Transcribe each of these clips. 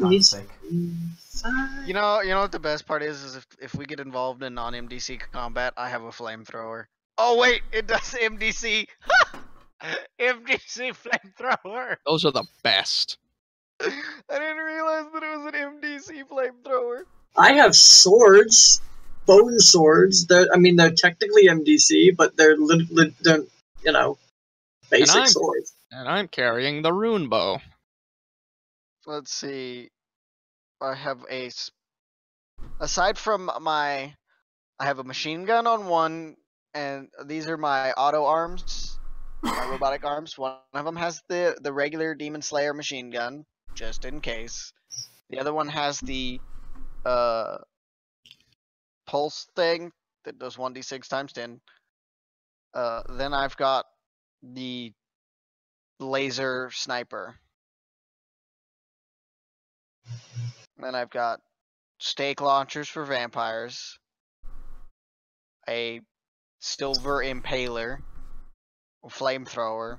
needs sake. You know what the best part is if we get involved in non-MDC combat, I have a flamethrower. Oh wait, it does MDC. MDC flamethrower. Those are the best. I didn't realize that it was an MDC flamethrower. I have swords, bone swords. They're technically MDC, but they're basic swords. And I'm carrying the rune bow. Let's see. I have aside from I have a machine gun on one, and these are my auto arms, my robotic arms. One of them has the regular Demon Slayer machine gun, just in case. The other one has the pulse thing that does 1d6 times 10. Then I've got the laser sniper. Then I've got stake launchers for vampires, a silver impaler, a flamethrower,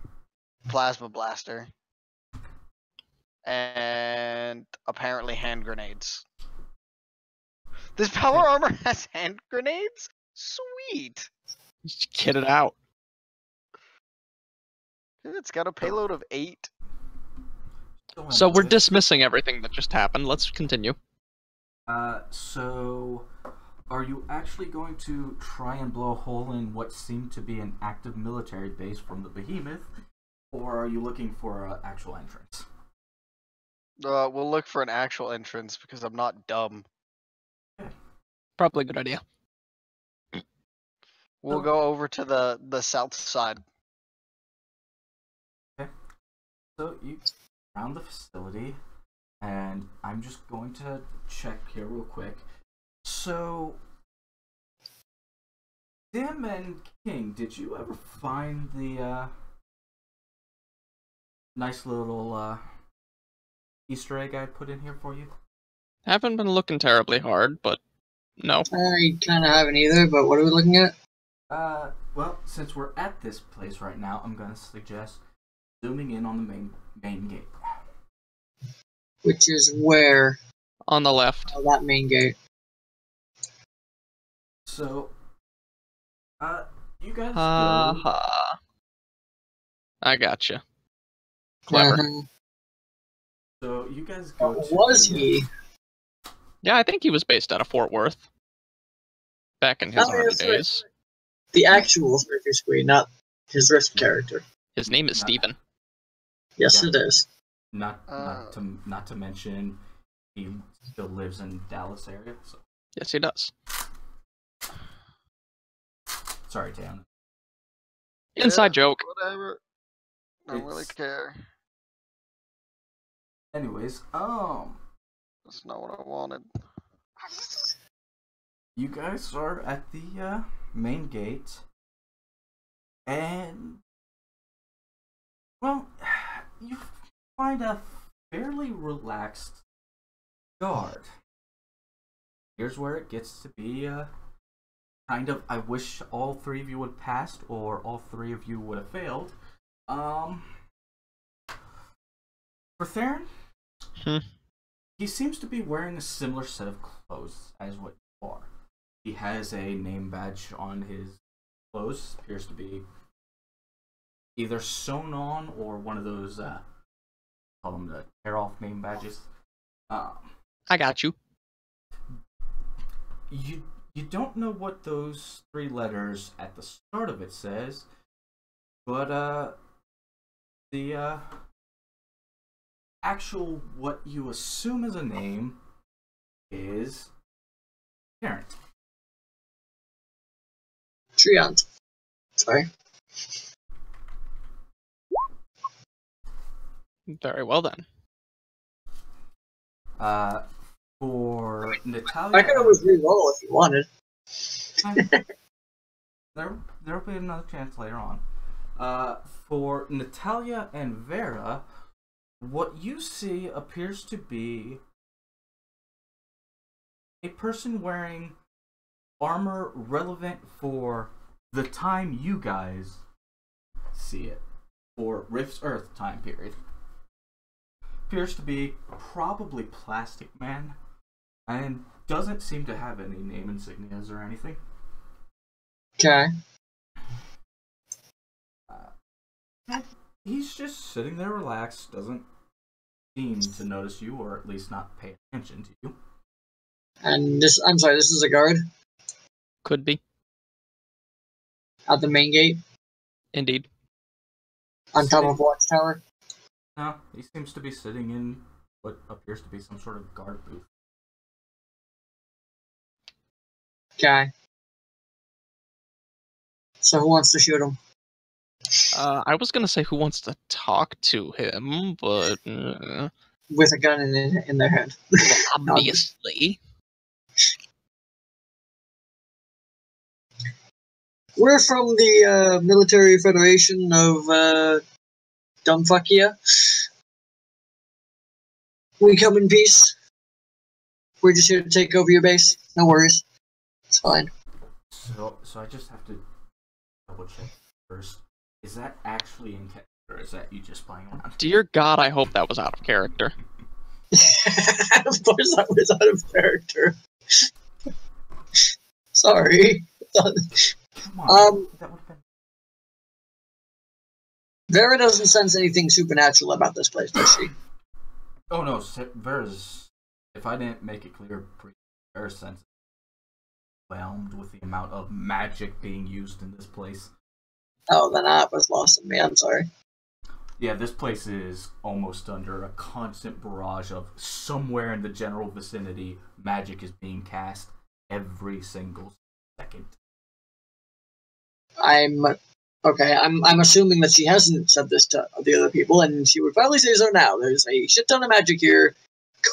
plasma blaster, and apparently hand grenades. This power armor has hand grenades? Sweet! Just get it out. It's got a payload of 8. So we're dismissing everything that just happened. Let's continue. So are you actually going to try and blow a hole in what seemed to be an active military base from the Behemoth, or are you looking for an actual entrance? We'll look for an actual entrance because I'm not dumb. Probably a good idea. We'll go over to the south side. Okay. So you around the facility, and I'm just going to check here real quick. So, Dim and King, did you ever find the nice little Easter egg I put in here for you? Haven't been looking terribly hard, but no. I kind of haven't either, but what are we looking at? Well, since we're at this place right now, I'm going to suggest zooming in on the main gate. Which is where? On the left. Oh, that main gate. So, you guys go. I gotcha. Clever. So, you guys go to... Was he? Yeah, I think he was based out of Fort Worth. Back in his army days. The actual Richter Squee, not his Rift character. His name is Steven. Yes, it is. Not to mention, he still lives in Dallas area. So. Yes, he does. Sorry, Tam. Inside joke. Whatever. Don't really care. Anyways, that's not what I wanted. You guys are at the main gate, and well, you find a fairly relaxed guard. Here's where it gets to be kind of, I wish all three of you would have passed, or all three of you would have failed. For Theron, he seems to be wearing a similar set of clothes as what you are. He has a name badge on his clothes, appears to be either sewn on or one of those, call them the tear-off name badges. I got you. You don't know what those 3 letters at the start of it says, but the actual what you assume is a name is Parent. Triant. Sorry. Very well then. For Natalia, I could always re-roll if you wanted. There'll be another chance later on. For Natalia and Vera, what you see appears to be a person wearing armor relevant for the time you guys see it, for Rift's Earth time period. appears to be probably Plastic Man, and doesn't seem to have any name insignias or anything. Okay. He's just sitting there relaxed, doesn't seem to notice you, or at least not pay attention to you. And this, I'm sorry, this is a guard Could be. at the main gate Indeed. on top of Watchtower. No, he seems to be sitting in what appears to be some sort of guard booth. Okay. So who wants to shoot him? I was gonna say who wants to talk to him, but With a gun in their hand. obviously. We're from the Military Federation of Dumbfuckia. We come in peace. We're just here to take over your base. No worries. It's fine. So I just have to double check first. Is that actually in character, or is that you just playing around? Dear God, I hope that was out of character. Of course that was out of character. Sorry. Come on, that would have been... Vera doesn't sense anything supernatural about this place, does she? Oh no, Vera's... If I didn't make it clear, Vera's sense overwhelmed with the amount of magic being used in this place. Oh, then that was lost on me. I'm sorry. Yeah, this place is almost under a constant barrage of somewhere in the general vicinity, magic is being cast every single second. I'm assuming that she hasn't said this to the other people, and she would probably say so now. There's a shit ton of magic here,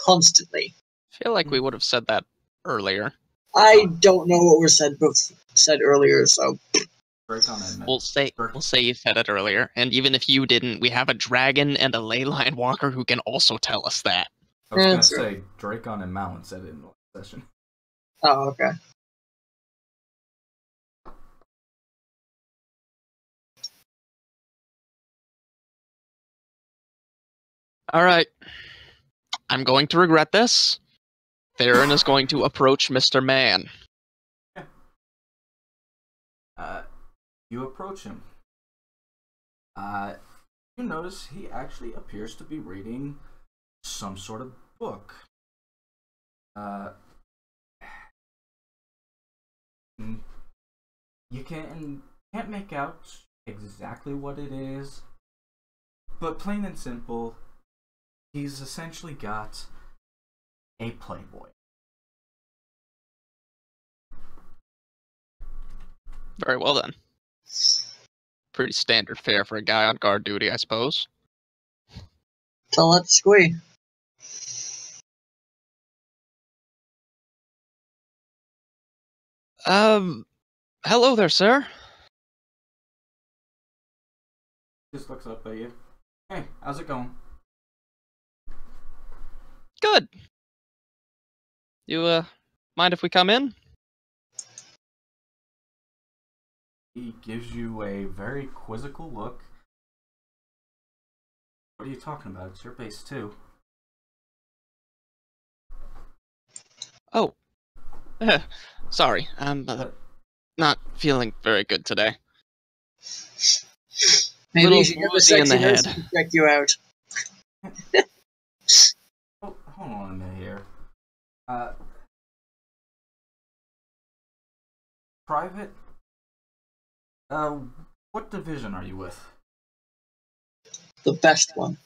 constantly. I feel like we would have said that earlier. I don't know what was said earlier, so We'll say you said it earlier, and even if you didn't, we have a dragon and a ley line walker who can also tell us that. I was gonna say Dracon and Malin said it in the last session. Oh, okay. Alright. I'm going to regret this. Theron is going to approach Mr. Man. You approach him. You notice he actually appears to be reading some sort of book. You can't make out exactly what it is, but plain and simple, he's essentially got a Playboy. Very well then. Pretty standard fare for a guy on guard duty, I suppose. So let's squee. Hello there, sir. Just looks up at you. Hey, how's it going? Good. You, mind if we come in? He gives you a very quizzical look. What are you talking about? It's your base too. Oh. Sorry, I'm not feeling very good today. Maybe Little you should get the woozy in sexy the nurse head. to check you out. Oh, hold on a minute here. Private? What division are you with? The best one.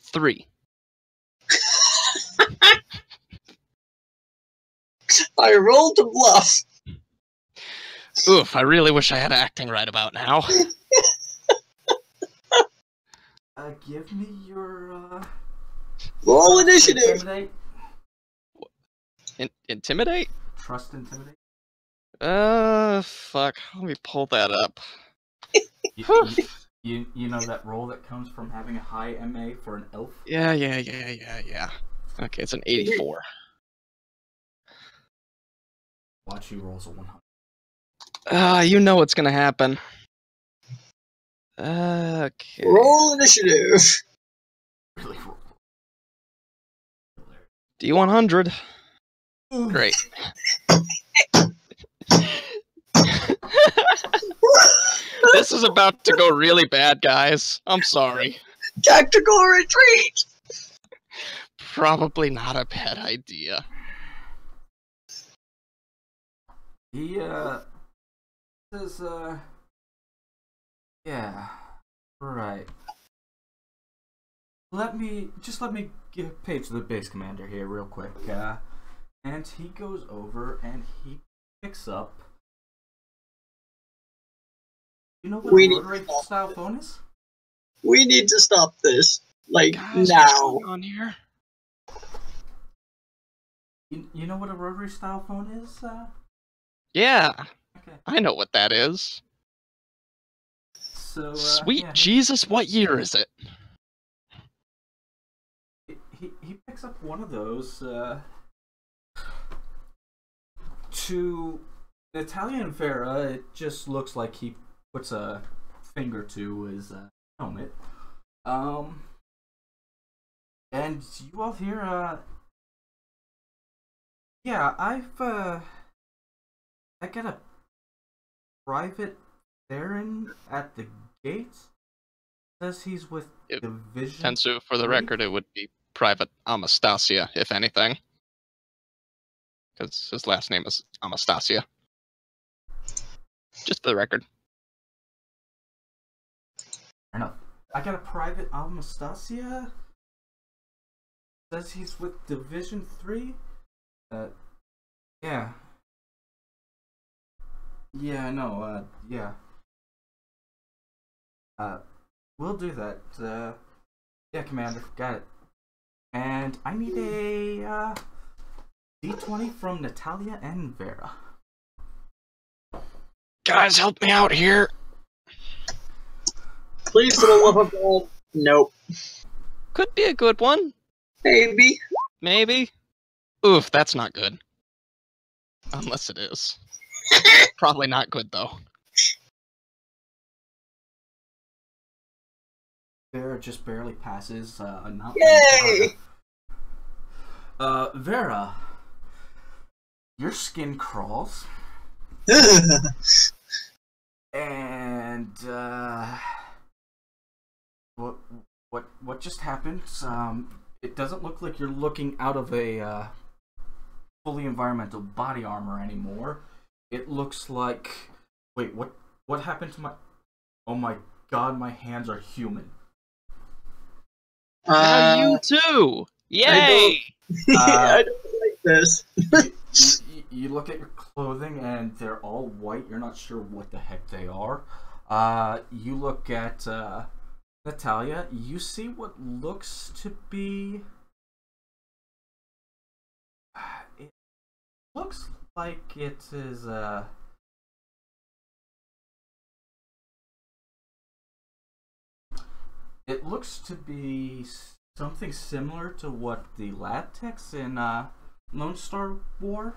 3. I rolled to bluff. Oof, I really wish I had acting right about now. Give me your, Roll initiative. Intimidate? Intimidate? Trust intimidate? Fuck. Let me pull that up. You know that roll that comes from having a high MA for an elf? Yeah. Okay, it's an 84. Watch you rolls a 100. You know what's gonna happen. Okay. Roll initiative. Really roll. D100. Great. This is about to go really bad, guys. I'm sorry. Tactical retreat! Probably not a bad idea. He, says, yeah, right. Let me give page the base commander here real quick, and he goes over and he picks up. You know what a rotary style phone is? We need to stop this, like, Guys, now. what's going on here? You know what a rotary style phone is? Yeah, Okay. I know what that is. So, Sweet yeah, Jesus, what year is it? he picks up one of those, to Natalia and Vera. It just looks like he puts a finger to his helmet. And you all hear, yeah, I got a private Theron at the gate. Says he's with Division. Tensu, for the record, it would be Private Amastasia, if anything. Because his last name is Amastasia. Just for the record. Fair enough. I got a private Amastasia. Says he's with Division 3. Yeah. Yeah, no, yeah. We'll do that. Yeah, Commander, got it. And I need a, D20 from Natalia and Vera. Guys, help me out here. Please, for the love of God. Nope. Could be a good one. Maybe. Maybe. Oof, that's not good. Unless it is. Probably not good, though. Vera just barely passes, a not. Yay! Vera, your skin crawls. And, what just happened? It doesn't look like you're looking out of a, fully environmental body armor anymore. It looks like... Wait, what happened to my... Oh my god, my hands are human. Now you too! Yay! I don't like this. You look at your clothing and they're all white. You're not sure what the heck they are. You look at Natalia. You see what looks to be... It looks like it is it looks to be something similar to what the lab techs in Lone Star wore.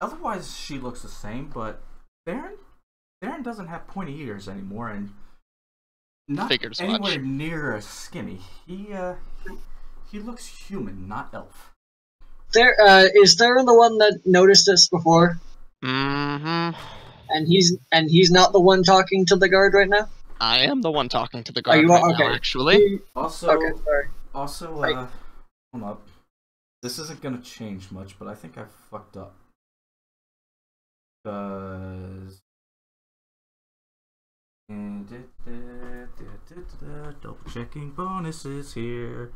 Otherwise, she looks the same, but Theron doesn't have pointy ears anymore, and not anywhere near as skinny. He looks human, not elf. Is Theron the one that noticed this before? Mm-hmm. And he's not the one talking to the guard right now? I am the one talking to the guard now, actually. Okay, sorry. Also, right. Hold up. This isn't gonna change much, but I think I fucked up. Because... Double checking bonuses here.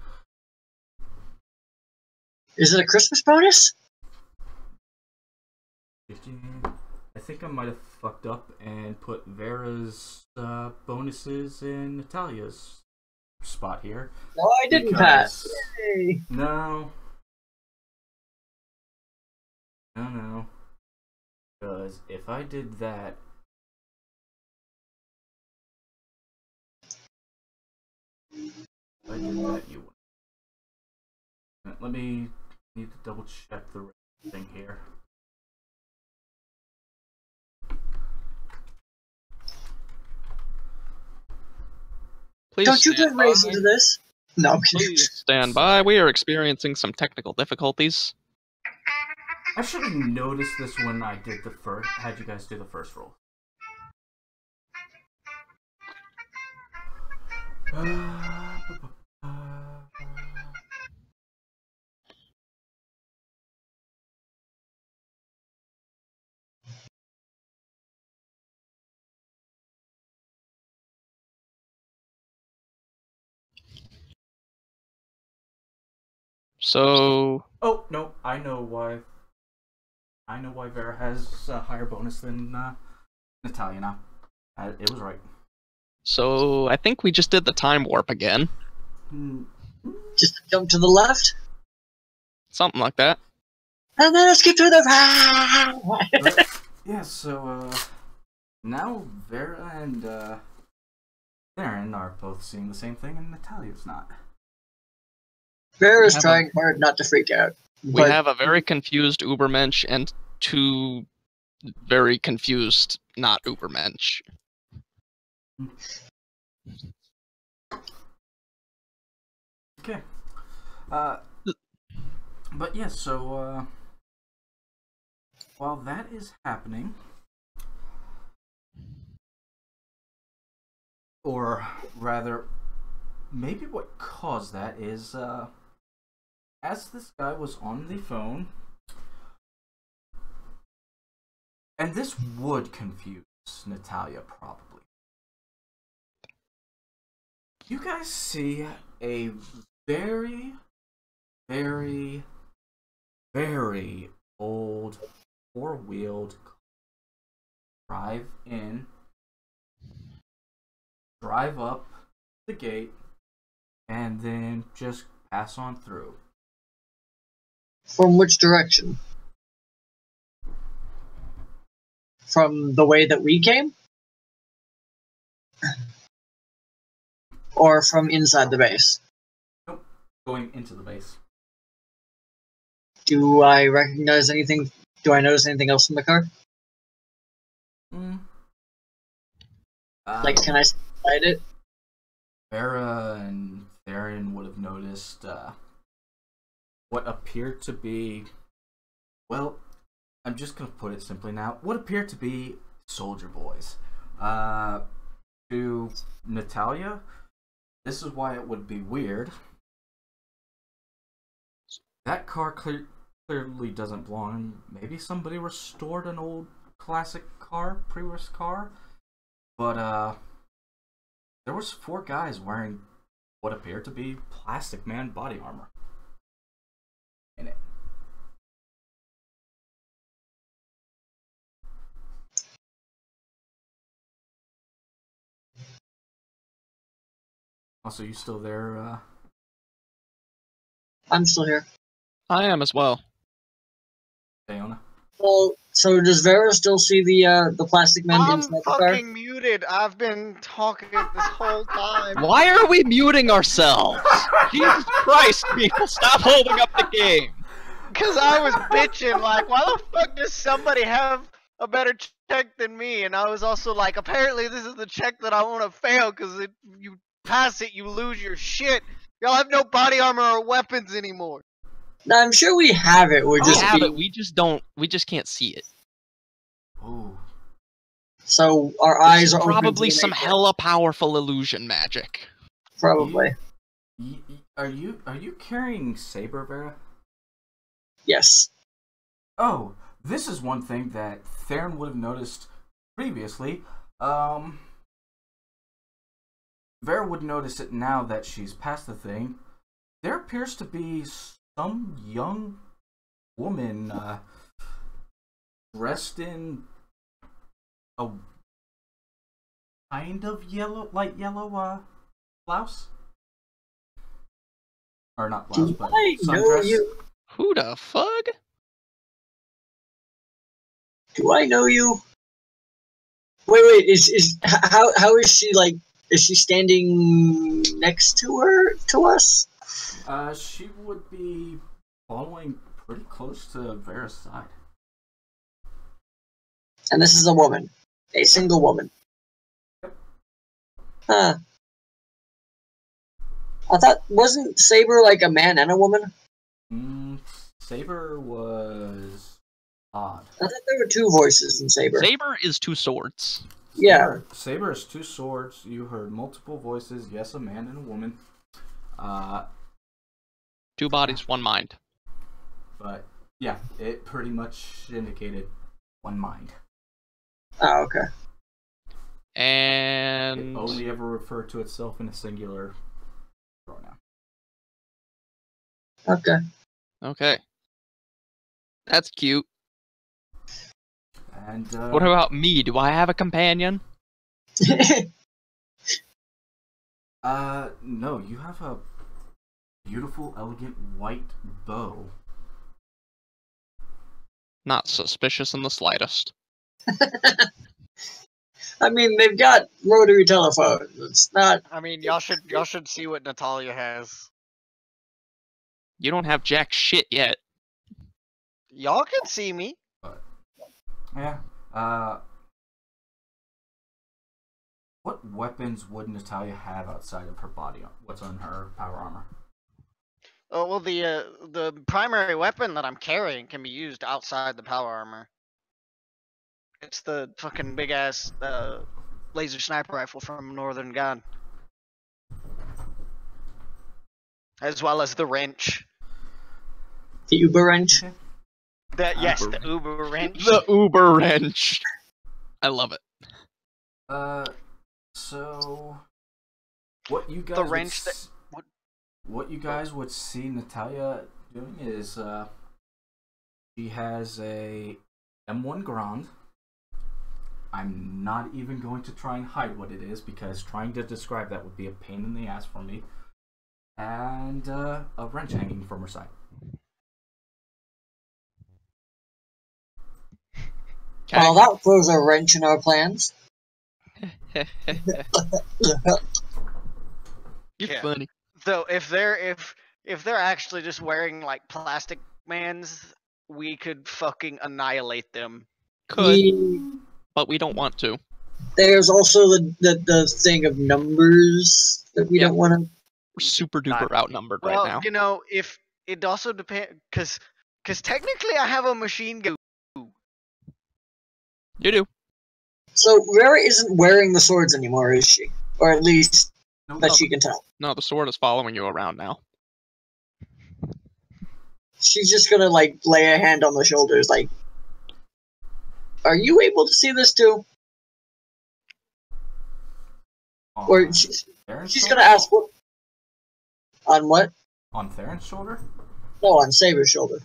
Is it a Christmas bonus? 15. I think I might have fucked up and put Vera's bonuses in Natalia's spot here. No, I didn't pass. Yay. No. Because if I did that... you would. Let me need to double check the thing here. Please Don't you stand put by. race into this? No, I'm kidding. Please stand by. We are experiencing some technical difficulties. I should have noticed this when I did the first. Had you guys do the first roll? So. Oh no, I know why. I know why Vera has a higher bonus than Natalia now. It was right. So I think we just did the time warp again. Just jump to the left, Something like that. and then skip to the. Yeah. So now Vera and Theron are both seeing the same thing, and Natalia's not. Vera's trying hard not to freak out. We have a very confused Ubermensch and two very confused not Ubermensch. Okay. But yes, so while that is happening, or rather, maybe what caused that is as this guy was on the phone, and this would confuse Natalia probably. You guys see a very, very, very old four-wheeled drive in, drive up the gate, and then just pass on through. From which direction? From the way that we came? Or from inside the base? Nope, going into the base. Do I recognize anything? Do I notice anything else in the car? Like, can I slide it? Vera and Theron would have noticed what appeared to be, well, I'm just going to put it simply now, what appeared to be soldier boys. To Natalia, this is why it would be weird. That car clearly doesn't belong. Maybe somebody restored an old classic car, pre-war car, but there was 4 guys wearing what appeared to be Plastic Man body armor in it. Also, you still there, I'm still here. I am as well. Bayona? Well, so does Vera still see the plastic man I'm inside the car? fucking muted. I've been talking this whole time. Why are we muting ourselves? Jesus Christ, people, stop holding up the game. Because I was bitching, like, why the fuck does somebody have a better check than me? And I was also like, apparently this is the check that I want to fail, because you pass it, you lose your shit. Y'all have no body armor or weapons anymore. No, I'm sure we have it. We have it. We just can't see it. Ooh. So our eyes are probably some hella powerful illusion magic. Probably. Are you carrying Saber, Vera? Yes. Oh, this is one thing that Theron would have noticed previously. Vera would notice it now that she's past the thing. There appears to be some young woman dressed in a kind of light yellow blouse. Or not blouse, but sundress. Who the fuck? Do I know you? Wait, how is she, like, is she standing next to us? She would be following pretty close to Vera's side. And this is a woman. A single woman. Yep. Huh. I thought, wasn't Saber like a man and a woman? Saber was odd. I thought there were two voices in Saber. Saber is two swords. Yeah. Saber is two swords. You heard multiple voices. Yes, a man and a woman. Two bodies, one mind. But yeah, it pretty much indicated one mind. Oh, okay. And it only ever referred to itself in a singular pronoun. Okay. Okay. That's cute. And what about me? Do I have a companion? No, you have a beautiful, elegant white bow. Not suspicious in the slightest. I mean, they've got rotary telephones. It's not. I mean, y'all should see what Natalia has. You don't have jack shit yet. Y'all can see me. But, yeah. What weapons would Natalia have outside of her body? What's on her power armor? Oh well, the primary weapon that I'm carrying can be used outside the power armor. It's the fucking big ass laser sniper rifle from Northern God, as well as the wrench. The Uber wrench. The Uber wrench. The Uber wrench. I love it. So what you guys what you guys would see Natalia doing is she has a M1 Grand. I'm not even going to try and hide what it is because trying to describe that would be a pain in the ass for me. And a wrench hanging from her side. Okay. Well, that throws a wrench in our plans. You're funny. So if they're actually just wearing like plastic mans, we could fucking annihilate them. Could, but we don't want to. There's also the thing of numbers that we don't want to. We're super duper outnumbered right now. Well, you know, if it also depends, because technically I have a machine gun. You do. So Rara isn't wearing the swords anymore, is she? Or at least that she can tell. No, the sword is following you around now. She's just gonna like lay a hand on the shoulders, like, "Are you able to see this too?" Or she's gonna ask what. On what? On Theron's shoulder? No, on Saber's shoulder.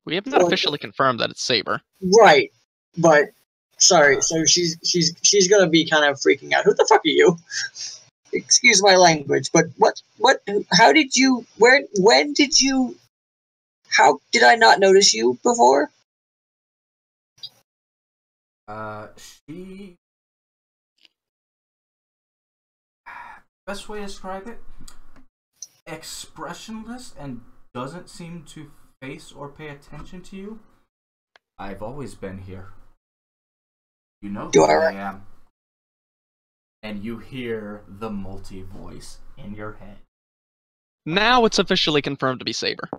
We have not officially confirmed that it's Saber. Right, but sorry. So she's gonna be kind of freaking out. Who the fuck are you? Excuse my language, but what? How did you? When did you? How did I not notice you before? She. Best way to describe it: expressionless and doesn't seem to face or pay attention to you. I've always been here. You know who I am. And you hear the multi-voice in your head. Now it's officially confirmed to be Saber.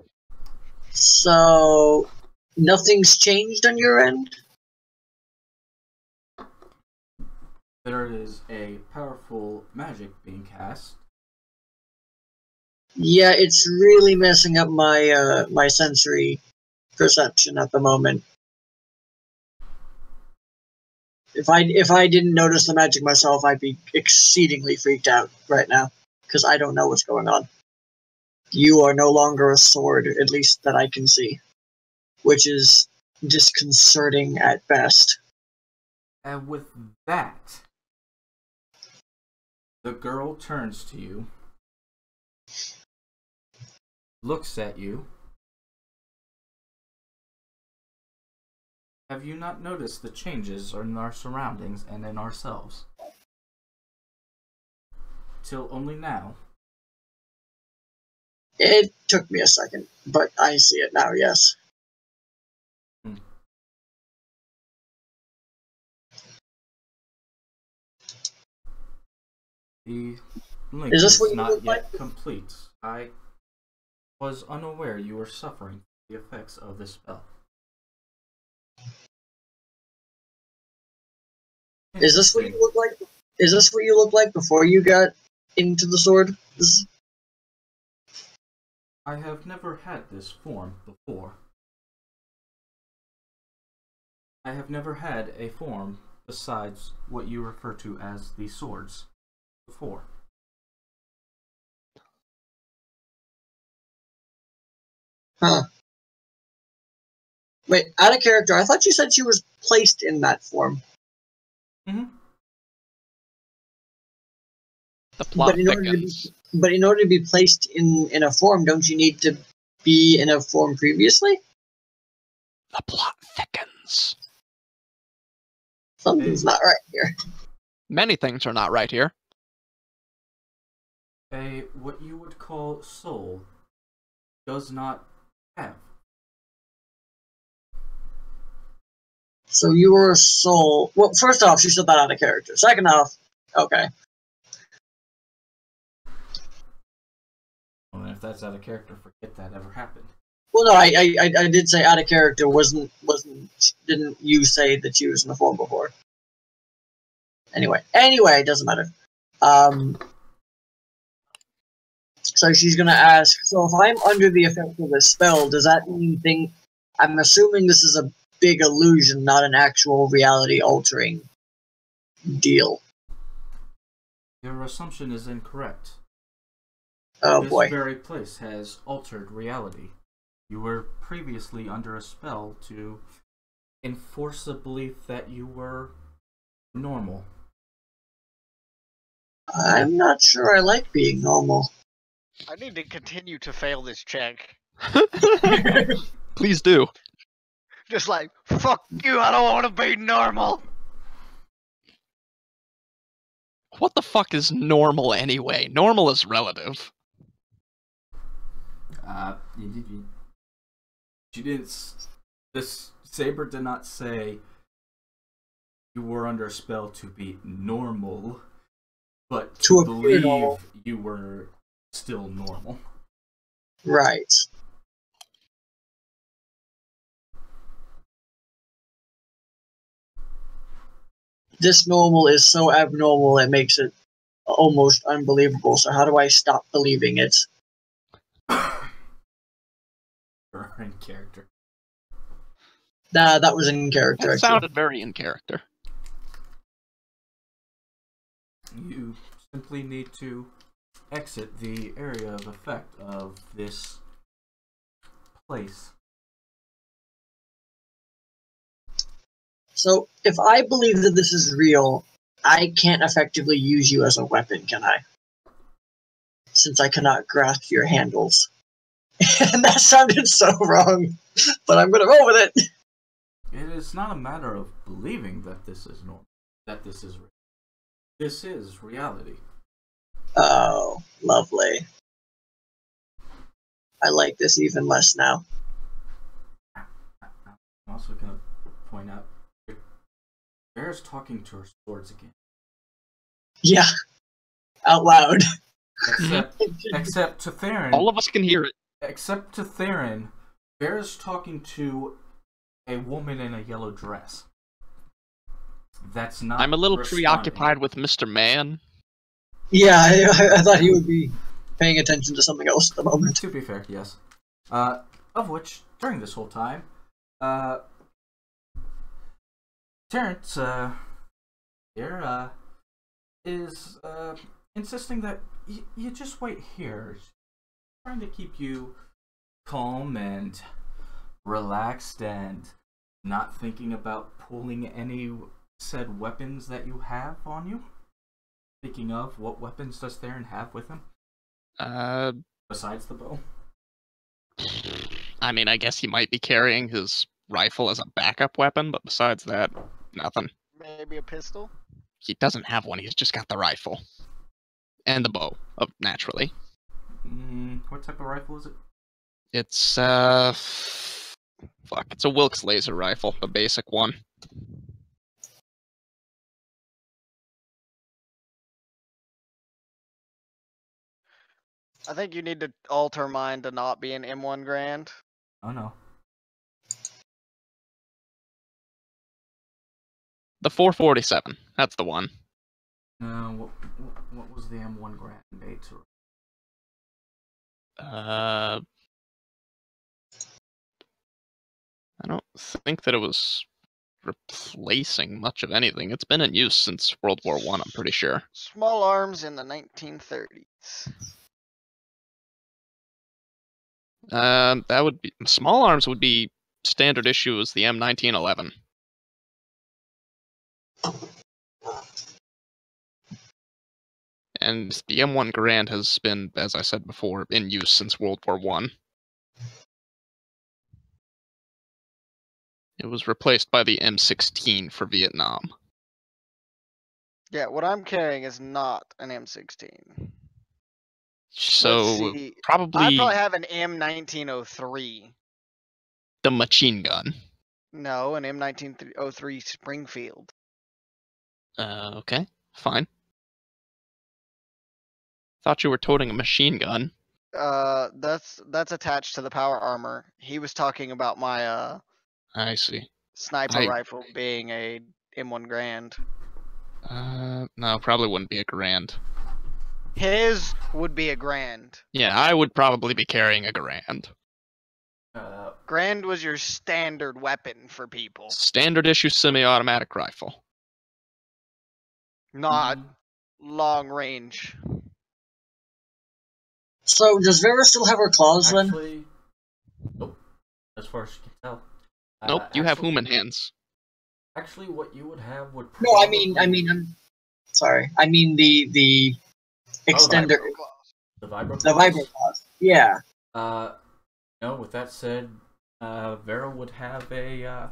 So, nothing's changed on your end? There is a powerful magic being cast. Yeah, it's really messing up my my sensory perception at the moment. If I didn't notice the magic myself, I'd be exceedingly freaked out right now because I don't know what's going on. You are no longer a sword, at least that I can see, which is disconcerting at best. And with that, the girl turns to you, looks at you. Have you not noticed the changes in our surroundings and in ourselves? Till only now. It took me a second, but I see it now, yes. link Is this what is you not look yet like? complete. I was unaware you were suffering the effects of this spell. Is this what you look like? Is this what you look like before you got into the sword? I have never had this form before. I have never had a form besides what you refer to as the swords before. Huh. Wait, out of character, I thought you said she was placed in that form. Mm-hmm. The plot But in order to be placed in a form, don't you need to be in a form previously? The plot thickens. Something's not right here. Many things are not right here. What you would call soul does not have. So you were a soul. Well, first off, she said that out of character. Second off, okay. Well, if that's out of character, forget that ever happened. Well, no, I did say out of character. Didn't you say that she was in the form before? Anyway, it doesn't matter. So she's gonna ask. So if I'm under the effect of a spell, does that mean I'm assuming this is a big illusion, not an actual reality-altering deal. Your assumption is incorrect. Oh boy. This very place has altered reality. You were previously under a spell to enforce a belief that you were normal. I'm not sure I like being normal. I need to continue to fail this check. Please do. Just like, fuck you, I don't want to be normal. What the fuck is normal anyway? Normal is relative. She didn't. This Saber did not say you were under a spell to be normal, but to believe normal. You were still normal. Right. This normal is so abnormal it makes it almost unbelievable, so how do I stop believing it? In character. Nah, that was in character. That sounded very in character. You simply need to exit the area of effect of this place. So, if I believe that this is real, I can't effectively use you as a weapon, can I? Since I cannot grasp your handles. And that sounded so wrong, but I'm gonna roll with it. It is not a matter of believing that this is normal, that this is real. This is reality. Oh, lovely. I like this even less now. I'm also gonna point out, Bear's talking to her swords again. Yeah, out loud. Except to Theron. All of us can hear it. Except to Theron, Bear's talking to a woman in a yellow dress. That's not. I'm a little preoccupied with Mr. Man. Yeah, I thought he would be paying attention to something else at the moment. To be fair, yes. Of which, during this whole time, Terrence, here, is, insisting that you just wait here. Trying to keep you calm and relaxed and not thinking about pulling any said weapons that you have on you. Speaking of, what weapons does Theron have with him? Besides the bow? I mean, I guess he might be carrying his rifle as a backup weapon, but besides that, nothing. Maybe a pistol? He doesn't have one, he's just got the rifle. And the bow, naturally. What type of rifle is it? It's, it's a Wilkes laser rifle, the basic one. I think you need to alter mine to not be an M1 Grand. Oh no. The 447. That's the one. What was the M1 Grand made to? I don't think that it was replacing much of anything. It's been in use since World War I, I'm pretty sure. Small arms in the 1930s. That would be small arms would be standard issue as the M1911. And the M1 Grand has been, as I said before, in use since World War I. It was replaced by the M16 for Vietnam. Yeah, what I'm carrying is not an M16. So I probably probably have an M1903. the machine gun. No, an M1903 Springfield. Okay, fine. Thought you were toting a machine gun. That's attached to the power armor. He was talking about my I see. sniper rifle being a M1 Grand. No, probably wouldn't be a Grand. His would be a Grand. Yeah, I would probably be carrying a Grand. Grand was your standard weapon for people. Standard issue semi-automatic rifle. Not long range. So, does Vera still have her claws then? Actually, nope. As far as you can tell. Nope, you have human hands. Actually, what you would have would. No, I mean, I'm sorry. I mean the extender. The vibro. The vibro claws. Yeah. No. With that said, Vera would have a.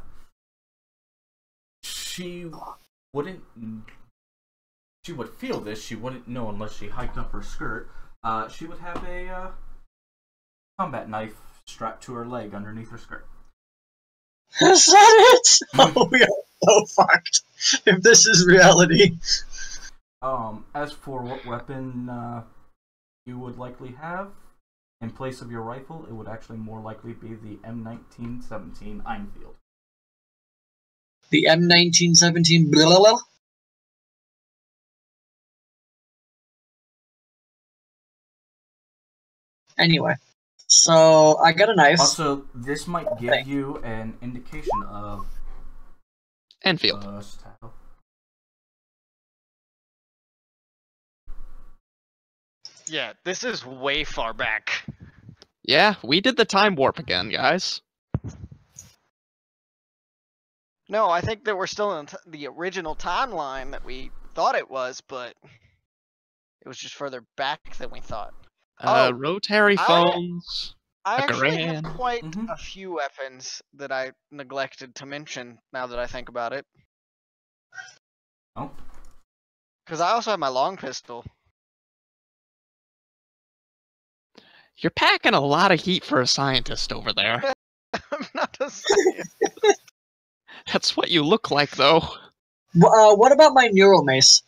She wouldn't. She would feel this. She wouldn't know unless she hiked up her skirt. She would have a combat knife strapped to her leg underneath her skirt. Is that it? Oh, we are so fucked if this is reality. As for what weapon you would likely have in place of your rifle, it would actually more likely be the M1917 Enfield. The M1917 blah, blah, blah. Anyway, so I got a knife. Also, this might give you an indication of Enfield. Yeah, this is way far back. Yeah, we did the time warp again, guys. No, I think that we're still in the original timeline that we thought it was, but it was just further back than we thought. Rotary phones. I actually Grand. have quite a few weapons that I neglected to mention now that I think about it. Oh. Because I also have my long pistol. You're packing a lot of heat for a scientist over there. I'm not a scientist. That's what you look like, though. What about my neural mace?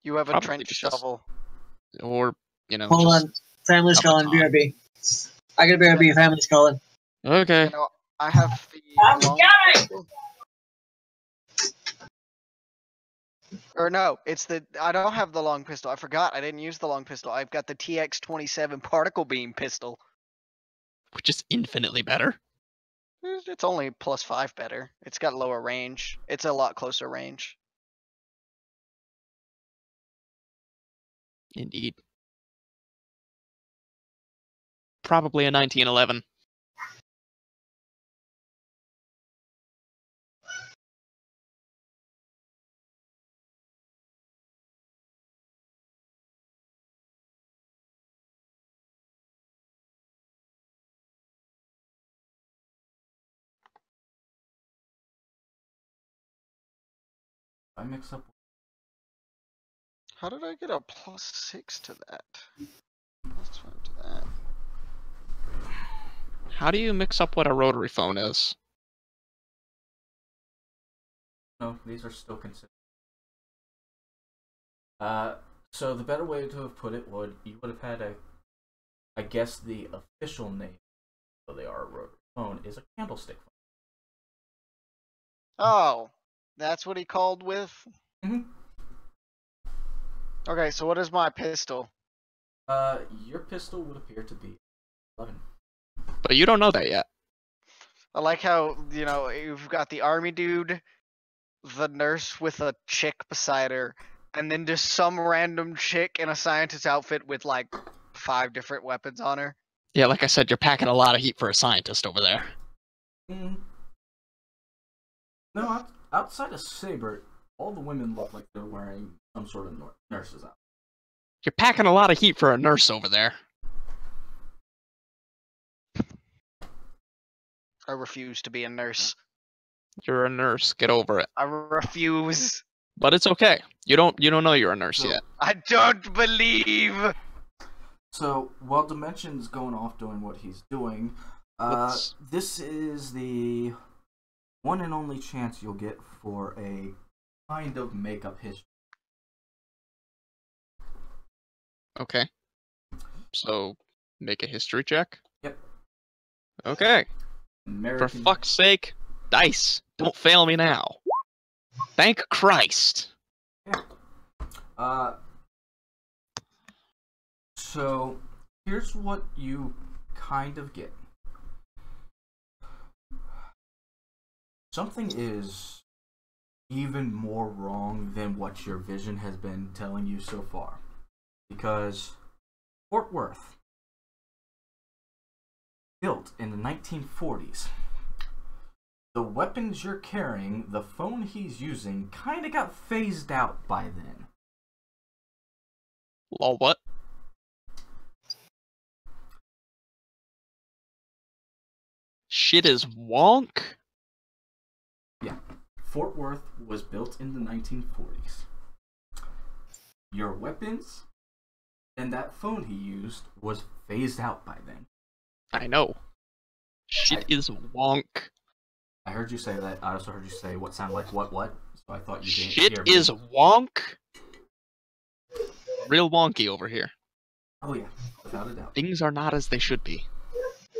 You have a Probably trench just- shovel. Or, you know. Hold on. Family's calling. BRB. I got BRB. Family's calling. Okay. You know, I have the long pistol. Or no, it's the I don't have the long pistol. I forgot I didn't use the long pistol. I've got the TX-27 particle beam pistol. Which is infinitely better. It's only +5 better. It's got lower range. It's a lot closer range. Indeed. Probably a 1911. I mix up. How did I get a +6 to that? +5 to that. How do you mix up what a rotary phone is? No, these are still considered. So the better way to have put it you would have had I guess the official name, though they are a rotary phone, is a candlestick phone. Oh, that's what he called with? Mm-hmm. Okay, so what is my pistol? Your pistol would appear to be 11. But you don't know that yet. I like how, you've got the army dude, the nurse with a chick beside her, and then just some random chick in a scientist outfit with like 5 different weapons on her. Yeah, like I said, you're packing a lot of heat for a scientist over there. Mm. No, outside of Saber, all the women look like they're wearing some sort of nurse's outfit. You're packing a lot of heat for a nurse over there. I refuse to be a nurse. You're a nurse. Get over it. I refuse. But it's okay. You don't know you're a nurse yet. I don't believe. So while Dimension's going off doing what he's doing, this is the one and only chance you'll get for a kind of make-up history. Okay. So, make a history check? Yep. Okay. For fuck's sake, dice, don't fail me now. Thank Christ. Yeah. So, here's what you kind of get. Something is even more wrong than what your vision has been telling you so far. Because Fort Worth, built in the 1940s, the weapons you're carrying, the phone he's using, kind of got phased out by then. Lol, what? Shit is wonk? Yeah. Fort Worth was built in the 1940s. Your weapons and that phone he used was phased out by then. I know. Shit is wonk. I heard you say that. I also heard you say what sounded like what? So I thought you didn't hear me. Shit is wonk. Real wonky over here. Oh yeah, without a doubt. Things are not as they should be.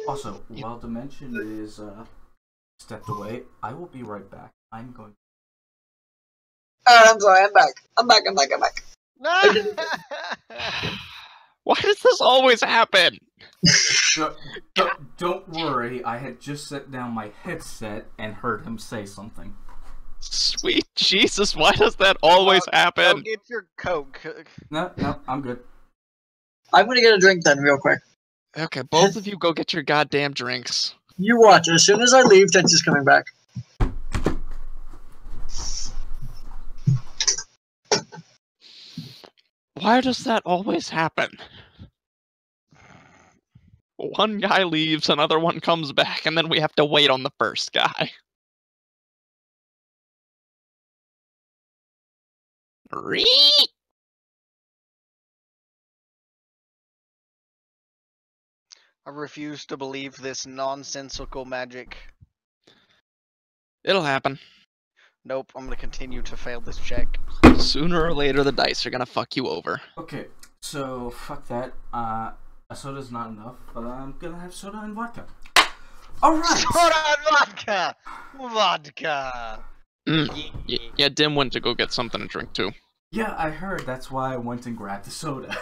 Also, while Dimension is stepped away, I will be right back. I'm going. I'm sorry. I'm back. Why does this always happen? Don't worry, I had just set down my headset and heard him say something. Sweet Jesus, why does that always happen? Go get your Coke. No, I'm good. I'm gonna get a drink then, real quick. Okay, both of you go get your goddamn drinks. You watch. As soon as I leave, Tensy's coming back. Why does that always happen? One guy leaves, another one comes back, and then we have to wait on the first guy. I refuse to believe this nonsensical magic. It'll happen. Nope, I'm gonna continue to fail this check. Sooner or later, the dice are gonna fuck you over. Okay, so fuck that. A soda's not enough, but I'm gonna have soda and vodka. Alright! Soda and vodka! Yeah, Dim went to go get something to drink too. Yeah, I heard. That's why I went and grabbed the soda.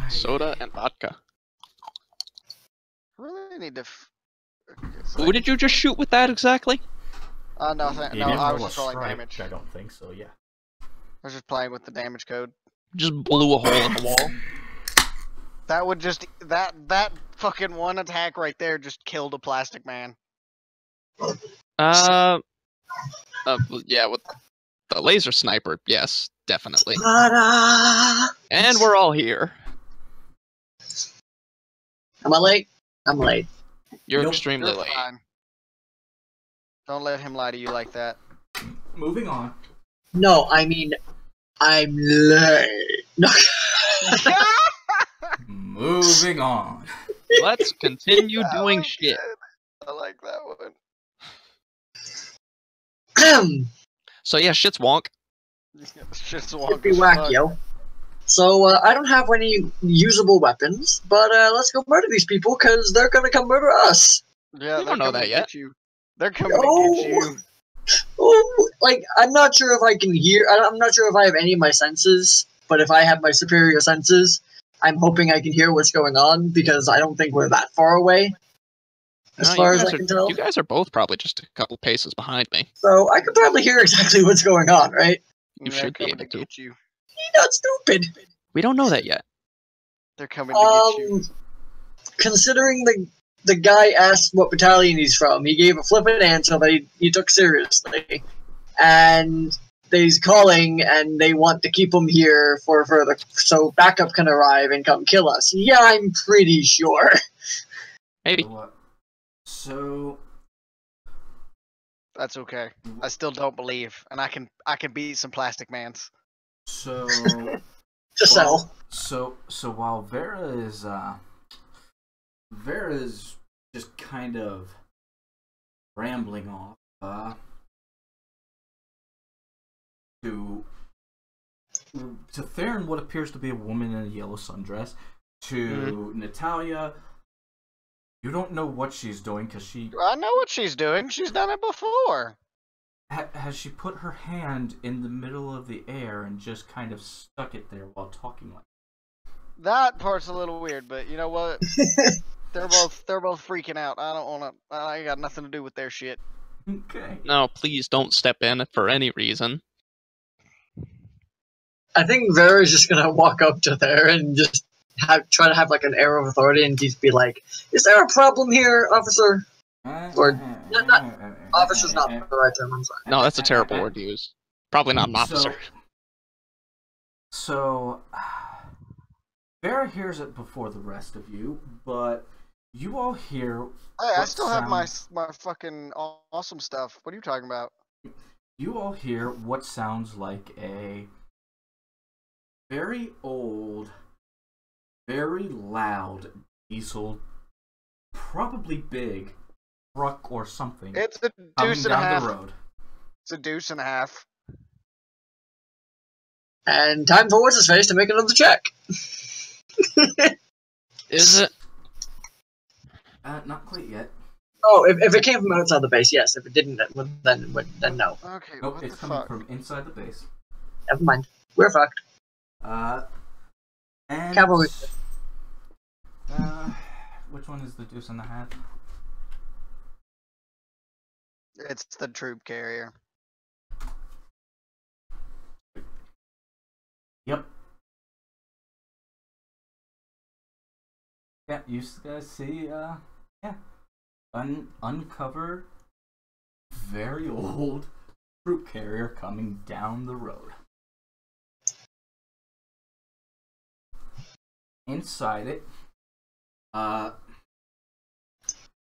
Soda and vodka. I really need to. Who did you just shoot with that exactly? Nothing. No, I was just rolling damage. I don't think so. Yeah. I was just playing with the damage code. Just blew a hole in the wall. That would just that fucking one attack right there just killed a plastic man. Yeah, with the laser sniper, yes, definitely. And we're all here. Am I late? I'm late. You're extremely late. Fine. Don't let him lie to you like that. Moving on. No, I mean, I'm late. No. Moving on. Let's continue doing shit. I like that one. So yeah, shit's wonk. Shit's wonk. It'd be wacky, yo. So, I don't have any usable weapons, but let's go murder these people, because they're gonna come murder us. Yeah, We don't know that yet. They're coming to get you. Oh, like, I'm not sure if I can hear, I'm not sure if I have any of my senses, but if I have my superior senses, I'm hoping I can hear what's going on, because I don't think we're that far away, as far as I can tell. You guys are both probably just a couple paces behind me. So, I could probably hear exactly what's going on, right? You should be able to. Get you. You're not stupid! We don't know that yet. They're coming to get you. Considering the guy asked what battalion he's from, he gave a flippant answer that he took seriously. And he's calling, and they want to keep him here for further, so backup can arrive and come kill us. Yeah, I'm pretty sure. Maybe. So that's okay. I still don't believe, and I can beat some plastic mans. So Just settle. So while Vera's just kind of rambling off to Theron, what appears to be a woman in a yellow sundress, to Natalia. You don't know what she's doing because she... I know what she's doing. She's done it before. Has she put her hand in the middle of the air and just kind of stuck it there while talking like that? Part's a little weird, but you know what? They're both freaking out. I don't want to... I got nothing to do with their shit. Okay. No, please don't step in for any reason. I think Vera's just gonna walk up to there and just try to have like an air of authority and just be like, "Is there a problem here, officer?" Or officer's not the right term. I'm sorry. No, that's a terrible word to use. Probably not an officer. So Vera hears it before the rest of you, but you all hear. Hey, I still have my fucking awesome stuff. What are you talking about? You all hear what sounds like a very old, very loud diesel, probably big truck or something. It's a deuce and a half. The road. It's a deuce and a half. And time for what's his face to make another check. Is it? Not quite yet. Oh, if it came from outside the base, yes. If it didn't, then no. Okay, nope, what it's the coming fuck? from inside the base. Never mind. We're fucked. And Cavalry. which one is the deuce and a half? It's the troop carrier. Yep. Yeah, you guys see, yeah, uncover very old troop carrier coming down the road. Inside it,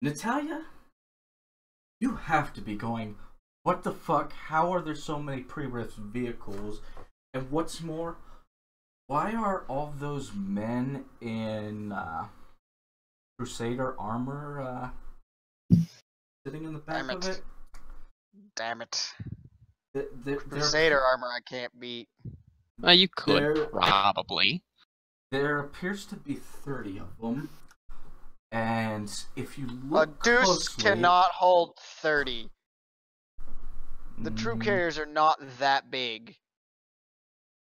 Natalia, you have to be going, what the fuck? How are there so many pre-riff vehicles? And what's more, why are all those men in Crusader armor sitting in the back of it? Damn it. They're Crusader armor I can't beat. You could, probably. There appears to be 30 of them. And if you look a deuce closely, cannot hold 30. The troop carriers are not that big.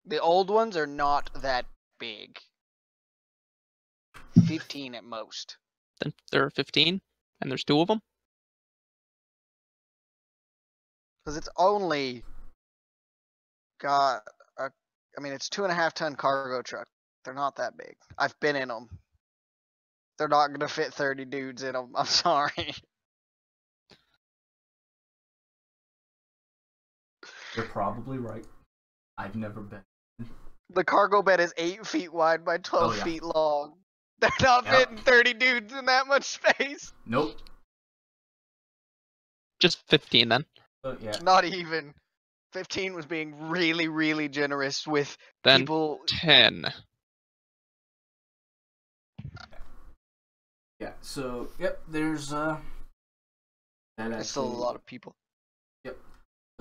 The old ones are not that big. 15 at most. Then there are 15, and there's 2 of them? Because it's only got a... I mean, it's 2.5 ton cargo truck. They're not that big. I've been in them. They're not going to fit 30 dudes in them. I'm sorry. You're probably right. I've never been. The cargo bed is 8 feet wide by 12 feet long. They're not fitting 30 dudes in that much space. Nope. Just 15 then. Yeah. Not even. 15 was being really, really generous with then people. 10. Yeah, so, yep, there's, There's still a lot of people. Yep.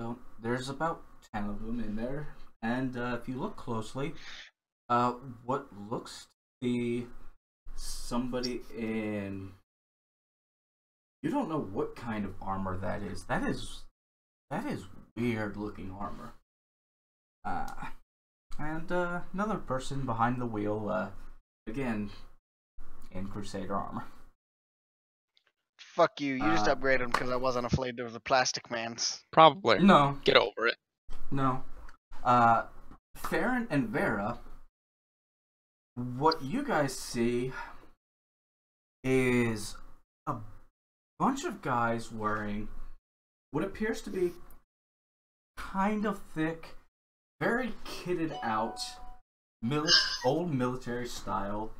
So there's about 10 of them in there, and if you look closely, what looks to be somebody in... You don't know what kind of armor that is. That is weird looking armor. And another person behind the wheel, again, in Crusader armor. Fuck you. You just upgraded them because I wasn't afraid of the plastic mans. Probably. No. Get over it. No. Farron and Vera, what you guys see is a bunch of guys wearing what appears to be kind of thick, very kitted out, old military style.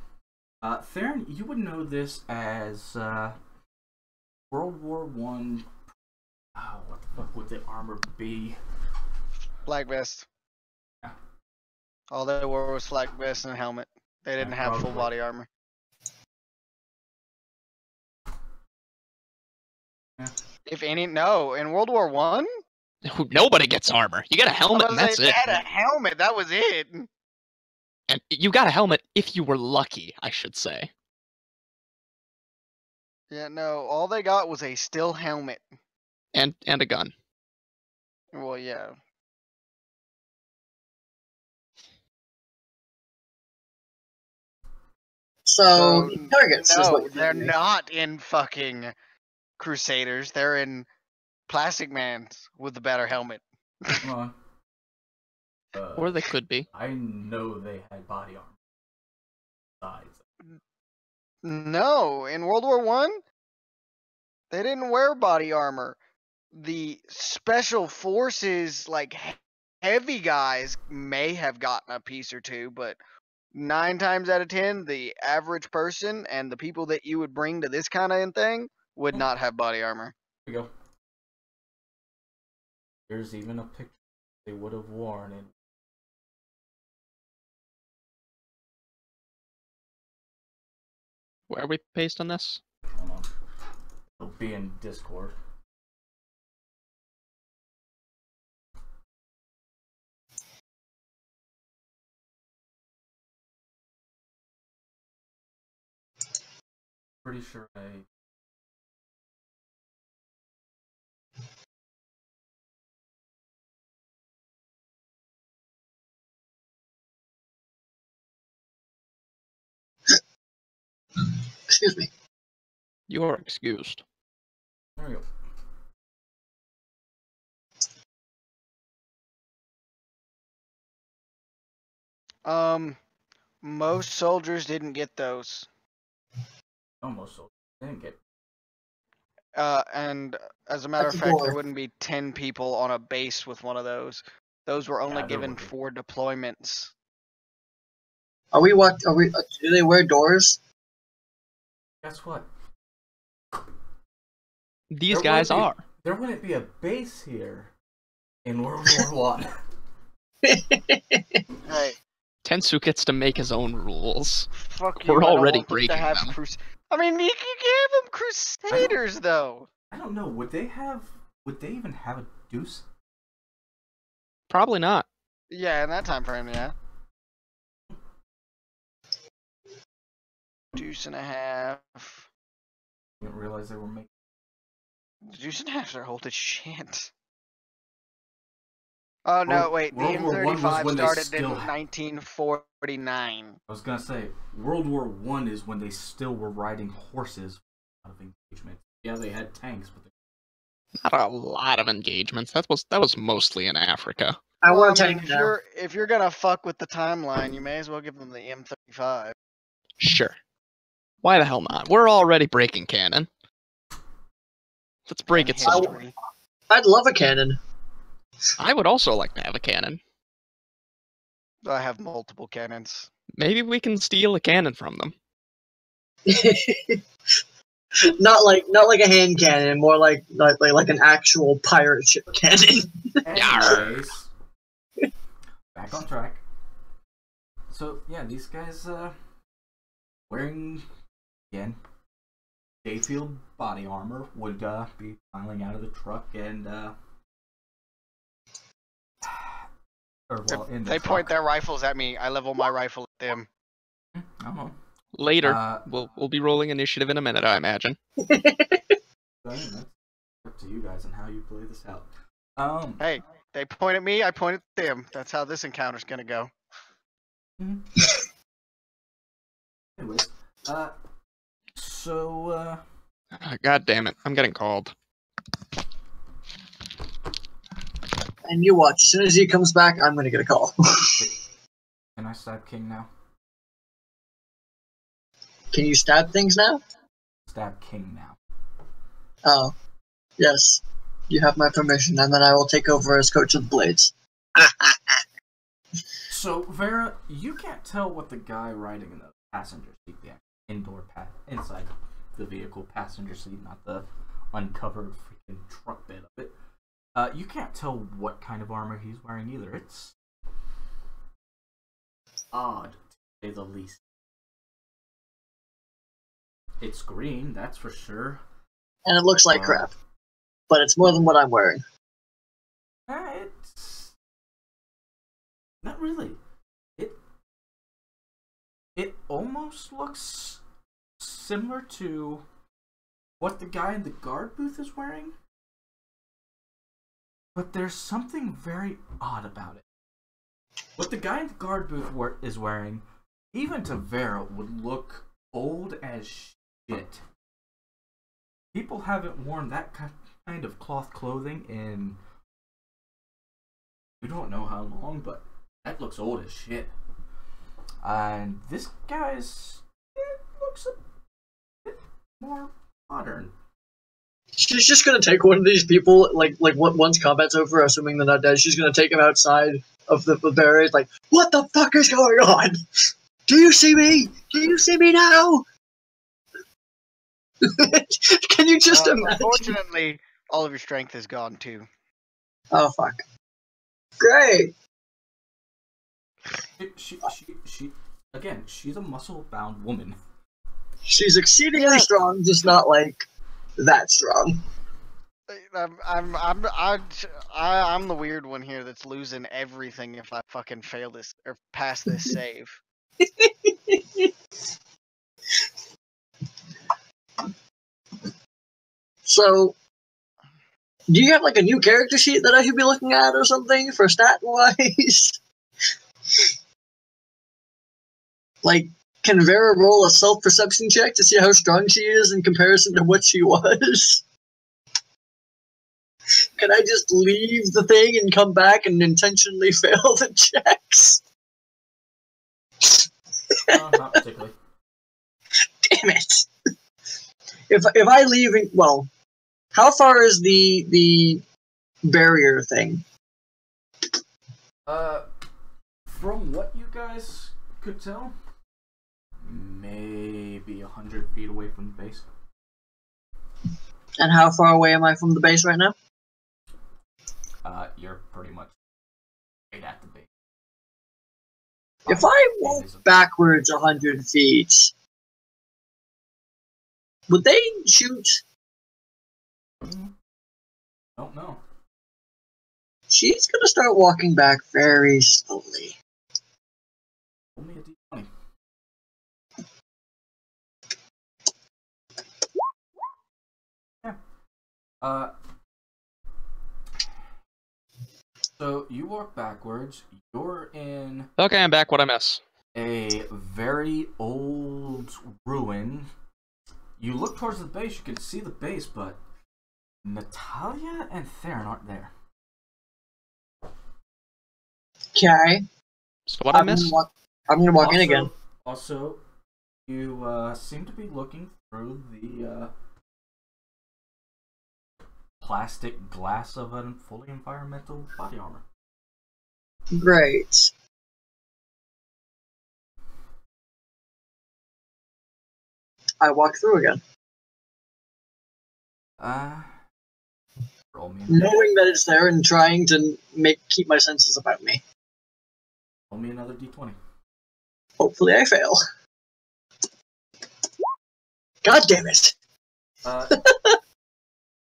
Theron, you would know this as World War One. Oh, what the fuck would the armor be? Flag vest. Yeah. All they wore was flag vest and a helmet. They didn't have full body armor. Yeah. If any, no. In World War One, Nobody gets armor. You got a helmet, and that's they it. had a helmet. That was it. And you got a helmet if you were lucky, I should say. Yeah, no. All they got was a steel helmet. And a gun. Well, yeah. So targets. is No, what they're you're not in fucking Crusaders. They're in Plastic Mans with the better helmet. Come on. Or they could be. I know they had body armor. Sides. No, in World War One, they didn't wear body armor. The special forces, like heavy guys, may have gotten a piece or two, but 9 times out of 10, the average person and the people that you would bring to this kind of thing would not have body armor. Here we go. There's even a picture they would have worn in. Where are we based on this? Hold on. It'll be in Discord. Pretty sure I... Excuse me. You are excused. There we go. Most soldiers didn't get those. Almost so. Didn't get... And as a matter of fact, there wouldn't be 10 people on a base with one of those. Those were only given for deployments. Are we what? Are we? Do they wear doors? Guess what? These guys are. There wouldn't be a base here in World War One. Hey. Tensu gets to make his own rules. Fuck you. We're already breaking them. I mean, you gave them Crusaders, though. I don't know. Would they even have a deuce? Probably not. Yeah, in that time frame, yeah. Deuce and a half. I didn't realize they were making... Deuce and a half are old as shit. Oh, no, wait. The M35 started in 1949. I was gonna say, World War One is when they still were riding horses out of engagement. Yeah, they had tanks, but not a lot of engagements. That was mostly in Africa. I want to tank now. If you're gonna fuck with the timeline, you may as well give them the M35. Sure. Why the hell not? We're already breaking canon. Let's break it some. I'd love a cannon. I would also like to have a cannon. I have multiple cannons. Maybe we can steal a cannon from them. not like a hand cannon, more like an actual pirate ship cannon. Anyways, back on track. So yeah, these guys wearing again Dayfield body armor would be filing out of the truck and Or, well, in the they truck. point their rifles at me. I level my rifle at them. I don't know. Later, we'll be rolling initiative in a minute, I imagine. That's up to you guys and how you play this out. Hey, they point at me, I point at them. That's how this encounter's gonna go. Anyways, so, God damn it, I'm getting called. And you watch, as soon as he comes back, I'm gonna get a call. Can I stab King now? Can you stab things now? Stab King now. Oh, yes. You have my permission, and then I will take over as coach of the Blades. So, Vera, you can't tell what the guy riding in the passenger seat, the inside the vehicle passenger seat, not the uncovered freaking truck bed of it. You can't tell what kind of armor he's wearing either. It's odd, to say the least. It's green, that's for sure. And it looks like crap. But it's more than what I'm wearing. It's not really. It almost looks similar to what the guy in the guard booth is wearing. But there's something very odd about it. What the guy in the guard booth is wearing, even to Vera, would look old as shit. People haven't worn that kind of cloth clothing in, we don't know how long, but that looks old as shit. And this guy's, it looks a bit more modern. She's just gonna take one of these people, like once combat's over, assuming they're not dead, she's gonna take him outside of the barriers, like, what the fuck is going on? Do you see me? Do you see me now? Can you just imagine? Unfortunately, all of your strength is gone too. Oh fuck! Great. She again, she's a muscle-bound woman. She's exceedingly strong, just not like that strong. I'm the weird one here that's losing everything if I fucking fail this or pass this save. So, do you have like a new character sheet that I should be looking at or something for stat-wise? Like, can Vera roll a self-perception check to see how strong she is in comparison to what she was? Can I just leave the thing and come back and intentionally fail the checks? Not particularly. Damn it! If I leave, well, how far is the barrier thing? From what you guys could tell, maybe 100 feet away from the base. And how far away am I from the base right now? You're pretty much right at the base. If I walk backwards 100 feet, would they shoot? Don't know. She's gonna start walking back very slowly. Roll me a d20. Yeah. So you walk backwards. You're in. Okay, I'm back. What'd I miss? A very old ruin. You look towards the base. You can see the base, but Natalia and Theron aren't there. Okay. So what I missed? I'm gonna walk in again. Also, you seem to be looking through the plastic glass of a fully environmental body armor. Great. I walk through again. Roll me. Knowing that it's there and trying to keep my senses about me. Roll me another d20. Hopefully I fail. God damn it!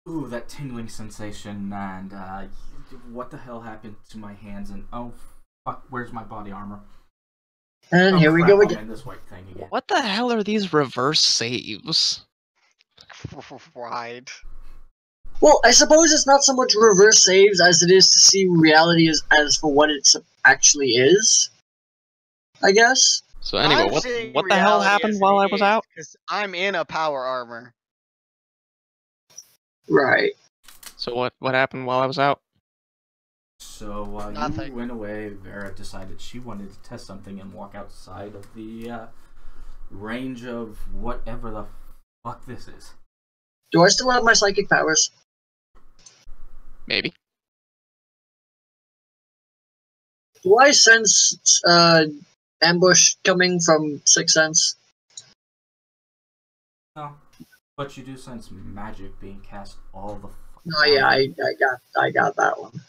Ooh, that tingling sensation, and what the hell happened to my hands? And oh, Fuck, where's my body armor? And here we go again. This white thing again. What the hell are these reverse saves? Right. Well, I suppose it's not so much reverse saves as it is to see reality as for what it actually is. I guess. So anyway, what the hell happened while I was out? Because I'm in a power armor. Right. So what happened while I was out? So while you went away, Vera decided she wanted to test something and walk outside of the range of whatever the fuck this is. Do I still have my psychic powers? Maybe. Do I sense ambush coming from Sixth Sense? No, but you do sense magic being cast all the. Oh yeah, I got that one.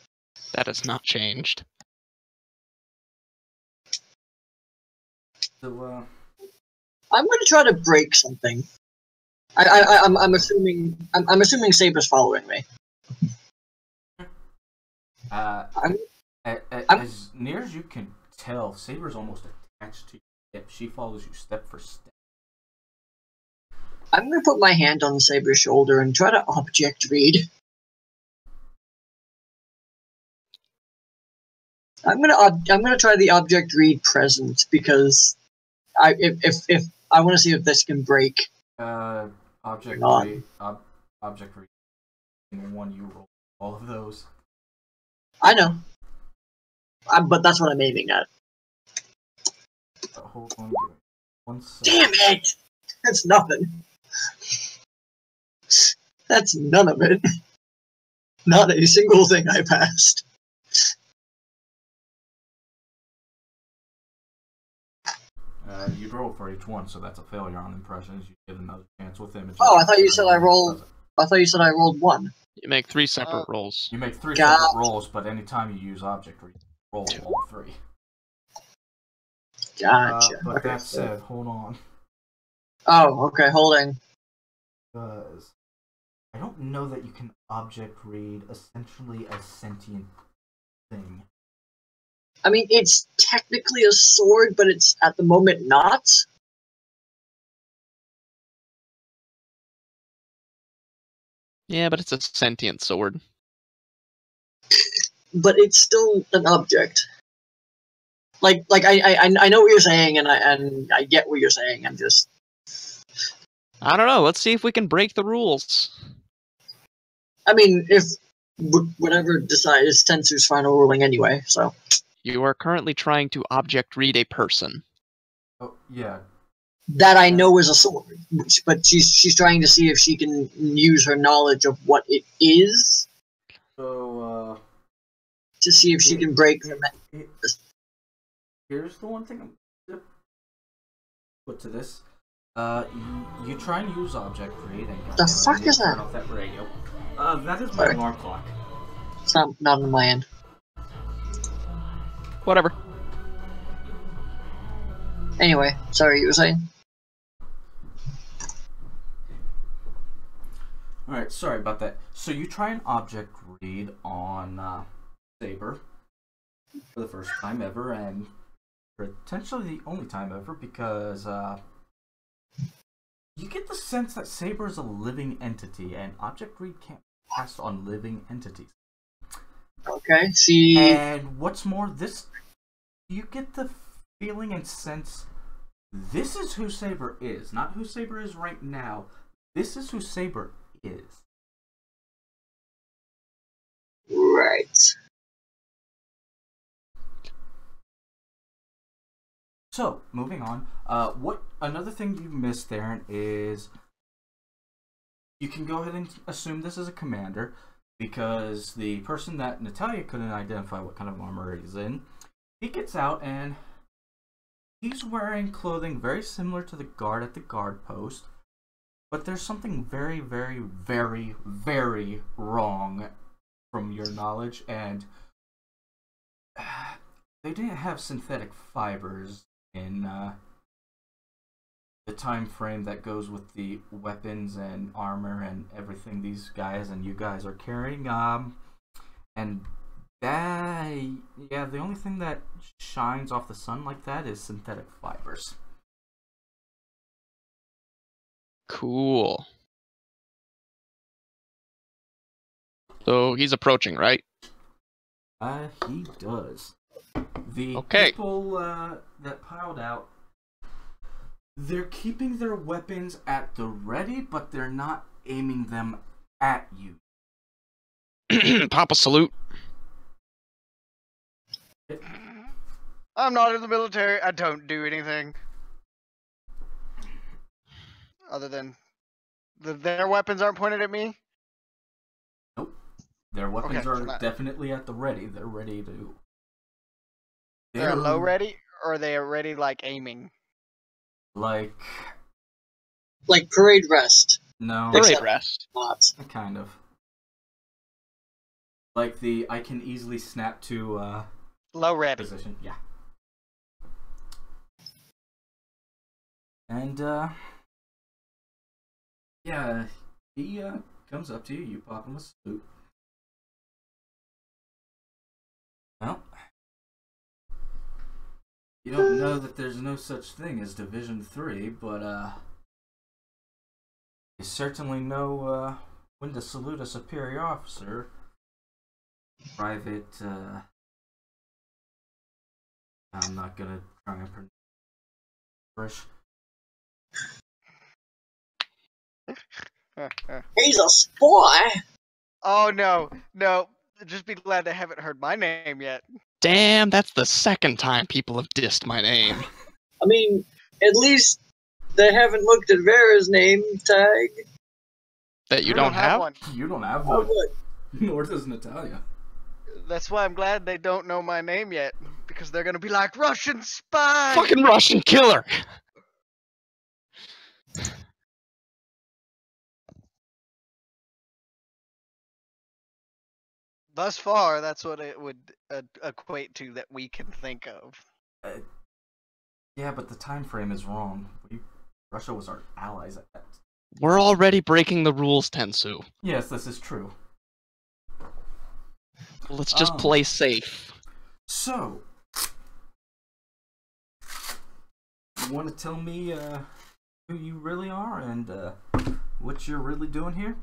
That has not changed. So I'm going to try to break something. I'm assuming Saber's following me. As near as you can tell, Saber's almost attached to your hip. She follows you step for step. I'm going to put my hand on Saber's shoulder and try to object read. I'm gonna try the object read present because if I want to see if this can break. Object read. Object read. One you roll all of those. I know. But that's what I'm aiming at. Hold on. One second. Damn it! That's nothing. That's none of it. Not a single thing I passed. You roll for each one, so that's a failure on impressions. You get another chance with images. Oh, I thought you said I rolled. I thought you said I rolled one. You make 3 separate rolls. You make 3 separate rolls, but anytime you use object read, roll all 3. Gotcha. But okay, that said, hold on. Oh, okay, holding. Because I don't know that you can object read essentially a sentient thing. I mean, it's technically a sword, but it's at the moment not. Yeah, but it's a sentient sword. But it's still an object. Like I know what you're saying, and I get what you're saying. I'm just. I don't know. Let's see if we can break the rules. I mean, if whatever decides Tensu's final ruling anyway, so. You are currently trying to object read a person. Oh, yeah. That I know is a sword, but she's trying to see if she can use her knowledge of what it is. So, to see if she can break the. Here's the one thing I'm gonna put to this. You try and use object read and the fuck is that? Turn off that radio. That is my alarm clock. It's not on my end. Whatever. Anyway, sorry, you were saying? Alright, sorry about that. So you try an object read on Saber for the first time ever, and potentially the only time ever, because you get the sense that Saber is a living entity, and object read can't pass on living entities. Okay, see. And what's more, you get the feeling and sense this is who Saber is, not who Saber is right now. This is who Saber is. Right. So, moving on. Another thing you missed, Theron, is you can go ahead and assume this is a commander, because the person that Natalia couldn't identify what kind of armor he's in, he gets out and he's wearing clothing very similar to the guard at the guard post, but there's something very, very, very, very wrong from your knowledge, and they didn't have synthetic fibers in the time frame that goes with the weapons and armor and everything these guys and you guys are carrying, and that Yeah, the only thing that shines off the sun like that is synthetic fibers. Cool. So he's approaching, right? He does. The Okay. people that piled out, they're keeping their weapons at the ready, but they're not aiming them at you. Papa salute. I'm not in the military. I don't do anything. Other than their weapons aren't pointed at me? Nope. Their weapons Okay, are definitely at the ready. They're ready to... They're low ready, or are they ready, like, aiming? Like parade rest. No. Parade rest. Not. Kind of. Like the I can easily snap to Low ready. position. Yeah. And yeah, he comes up to you, you pop him a salute. Well, you don't know that there's no such thing as Division 3, but you certainly know when to salute a superior officer. Private, I'm not gonna try and pronounce He's a spy. Oh no, just be glad they haven't heard my name yet. Damn, that's the second time people have dissed my name. I mean, at least they haven't looked at Vera's name tag. That you don't have? one. You don't have Oh, one. good. Nor does Natalia. That's why I'm glad they don't know my name yet, because they're gonna be like, Russian spy! Fucking Russian killer! Thus far, that's what it would equate to that we can think of. Yeah, but the time frame is wrong. Russia was our allies at that. We're already breaking the rules, Tensu. Yes, this is true. Let's just play safe. So, you want to tell me who you really are and what you're really doing here?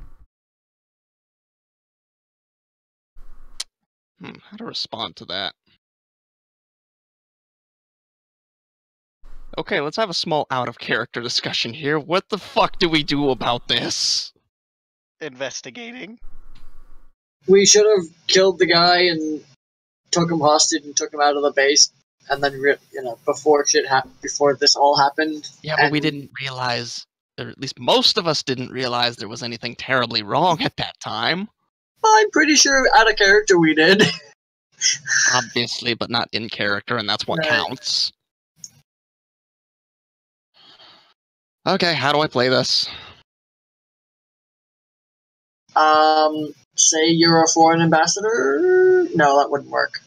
How to respond to that? Okay, let's have a small out-of-character discussion here. What the fuck do we do about this? Investigating. We should have killed the guy and took him hostage and took him out of the base, and then before this all happened. Yeah, but we didn't realize, or at least most of us didn't realize there was anything terribly wrong at that time. I'm pretty sure out of character we did. Obviously, but not in character, and that's what Right. counts. Okay, how do I play this? Say you're a foreign ambassador? No, that wouldn't work.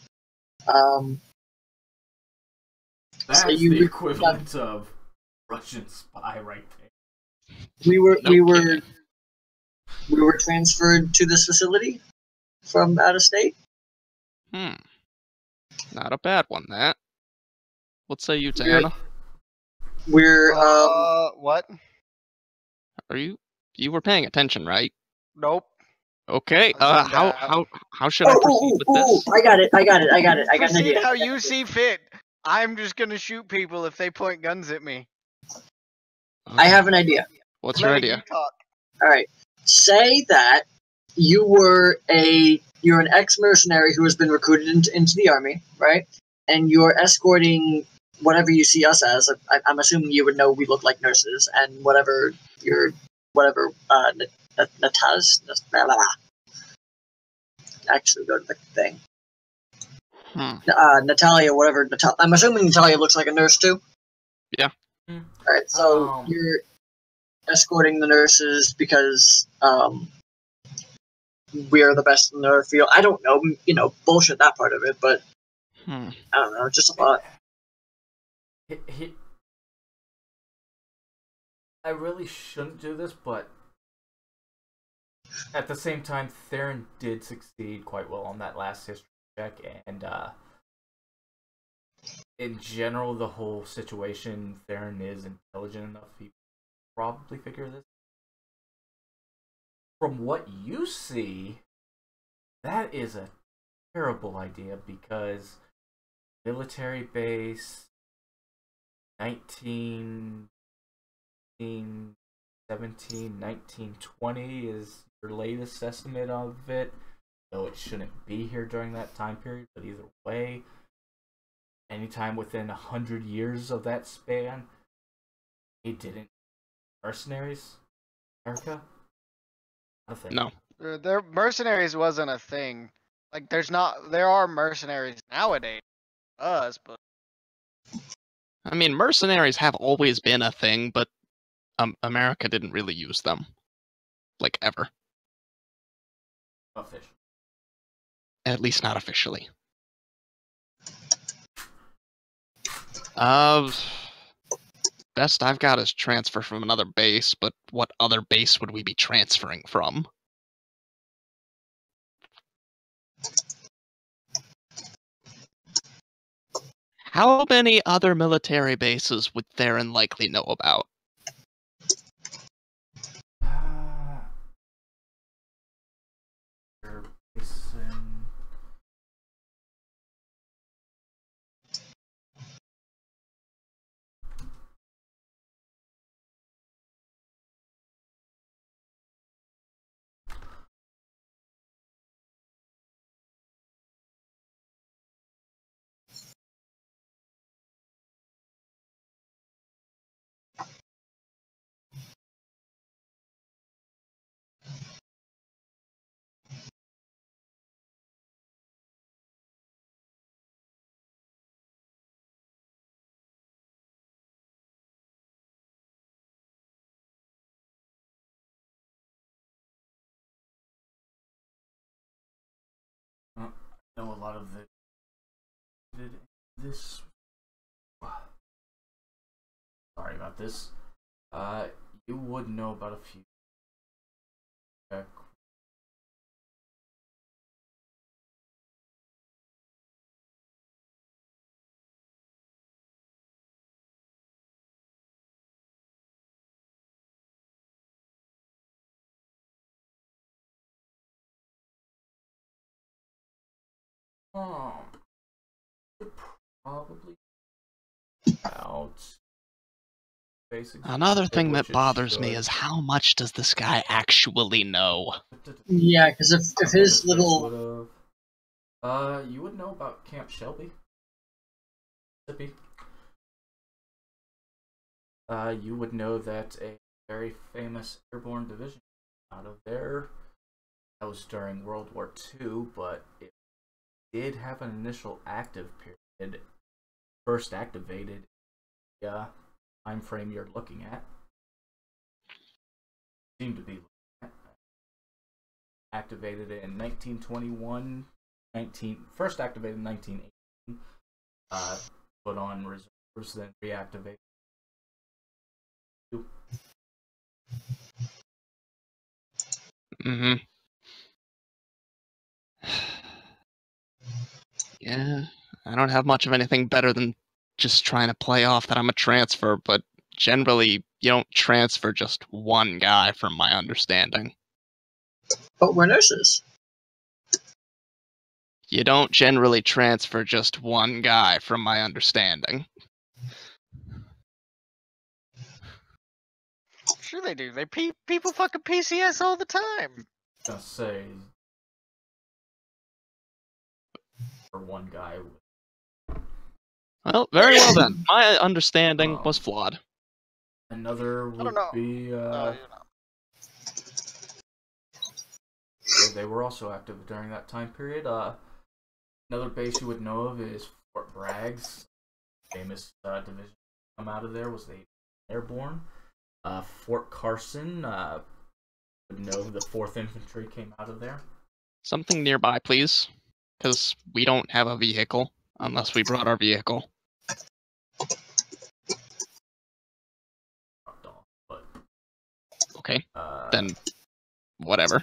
That's so you the equivalent of Russian spy right there. we were transferred to this facility from out of state. Not a bad one, that. What say you, We're- Diana? We're What? Are you were paying attention, right? Nope. Okay, I zoned how should I proceed with this? I got it. I got an Proceed idea. how you see fit. I'm just gonna shoot people if they point guns at me. I have an idea. What's your Letting idea? you talk. All right. Say that you're an ex-mercenary who has been recruited into the army, right? And you're escorting whatever you see us as. I'm assuming you would know we look like nurses, and whatever Natas. Actually, go to the thing. Natalia, whatever. I'm assuming Natalia looks like a nurse too. Yeah. All right. So you're escorting the nurses because we are the best in our field. I don't know, bullshit that part of it, but I don't know, just a thought. I really shouldn't do this, but at the same time, Theron did succeed quite well on that last history check, and in general, the whole situation, Theron is intelligent enough. He probably figure this. From what you see, that is a terrible idea because military base 1917, 1920 is your latest estimate of it, though it shouldn't be here during that time period, but either way, anytime within 100 years of that span, he didn't. Mercenaries? America? Nothing. No. Their mercenaries wasn't a thing. Like, there are mercenaries nowadays. But I mean, mercenaries have always been a thing, but America didn't really use them. Like, ever. Official. At least not officially. Best I've got is transfer from another base, but what other base would we be transferring from? How many other military bases would Theron likely know about? I know a lot of this. Sorry about this. You would know about a few. Probably out. Another thing that bothers me is how much does this guy actually know? Yeah, because if his little... you would know about Camp Shelby. Mississippi. You would know that a very famous airborne division out of there. That was during World War II, but it did have an initial active period. First activated time frame you're looking at. Seem to be activated in 1921, first activated in 1918, put on reserves, then reactivated. Mm-hmm. Yeah, I don't have much of anything better than just trying to play off that I'm a transfer, but generally you don't transfer just one guy from my understanding. But we're nurses. You don't generally transfer just one guy from my understanding. Sure they do. People fucking PCS all the time. Just say for one guy. Well, very well then. My understanding was flawed. Another would be they were also active during that time period. Another base you would know of is Fort Bragg's. Famous division come out of there was the Airborne. Fort Carson would know the 4th Infantry came out of there. Something nearby, please, because we don't have a vehicle unless we brought our vehicle. Okay, then whatever.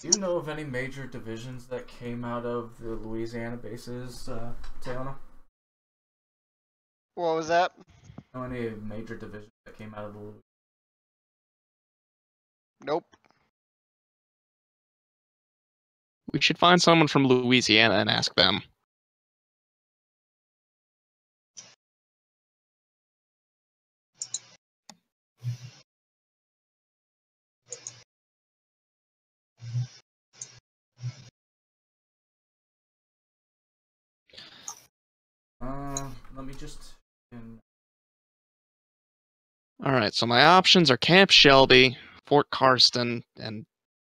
Do you know of any major divisions that came out of the Louisiana bases, Teona? What was that? Know any major divisions that came out of the Nope. We should find someone from Louisiana and ask them. Let me just... Alright, so my options are Camp Shelby, Fort Carston, and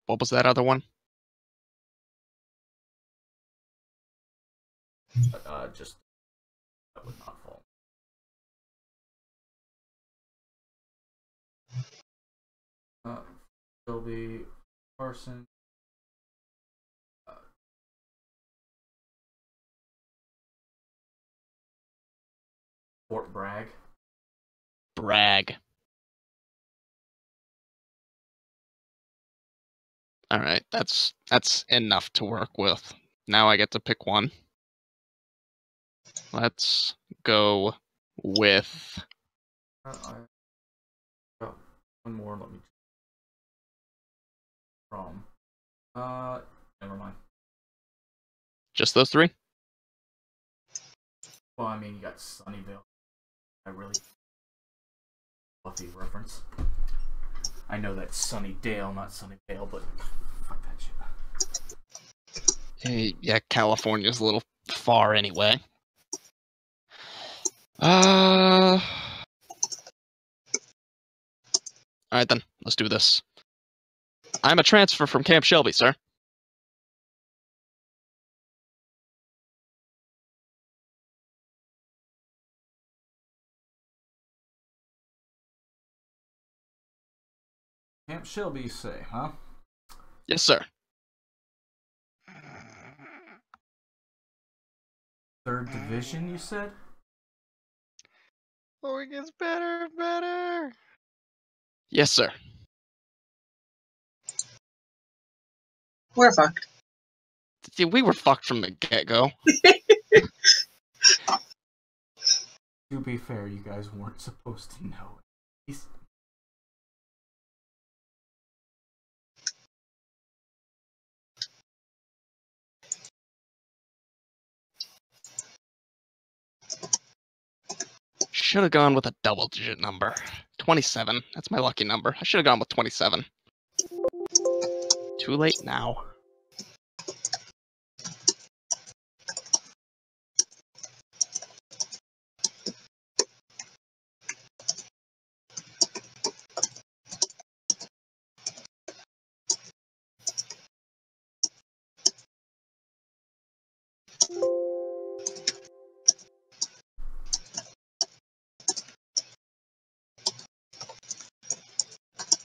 what was that other one? Just... That would not fall. Shelby, Carson... Fort Bragg. Bragg. Alright, that's enough to work with. Now I get to pick one. Let's go with... I got one more, let me... From... Never mind. Just those three? Well, I mean, you got Sunnyvale. I really... Fluffy reference. I know that's Sunnydale, not Sunnyvale, but fuck that shit. Hey, yeah, California's a little far anyway. Alright then, let's do this. I'm a transfer from Camp Shelby, sir. Camp Shelby, you say, huh? Yes, sir. 3rd Division, you said? Oh, it gets better and better. Yes, sir. We're fucked. See, we were fucked from the get-go. To be fair, you guys weren't supposed to know. Should have gone with a double-digit number. 27. That's my lucky number. I should have gone with 27. Too late now.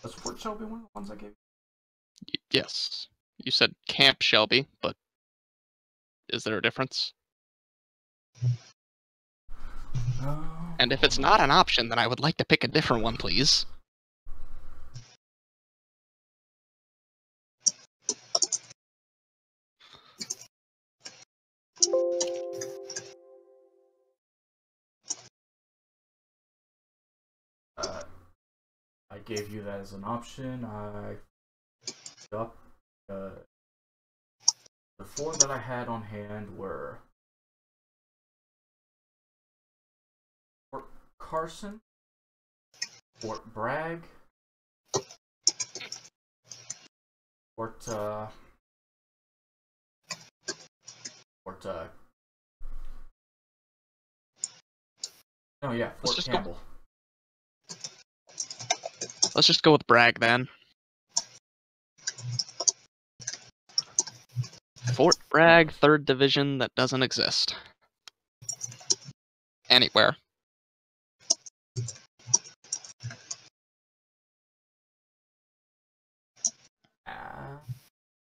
Was Fort Shelby one of the ones I gave you? Yes. You said Camp Shelby, but is there a difference? And if it's not an option, then I would like to pick a different one, please. I gave you that as an option. I up the 4 that I had on hand were Fort Carson, Fort Bragg, Fort oh yeah, Fort Campbell. Let's just go with Bragg then. Fort Bragg, 3rd Division that doesn't exist. Anywhere.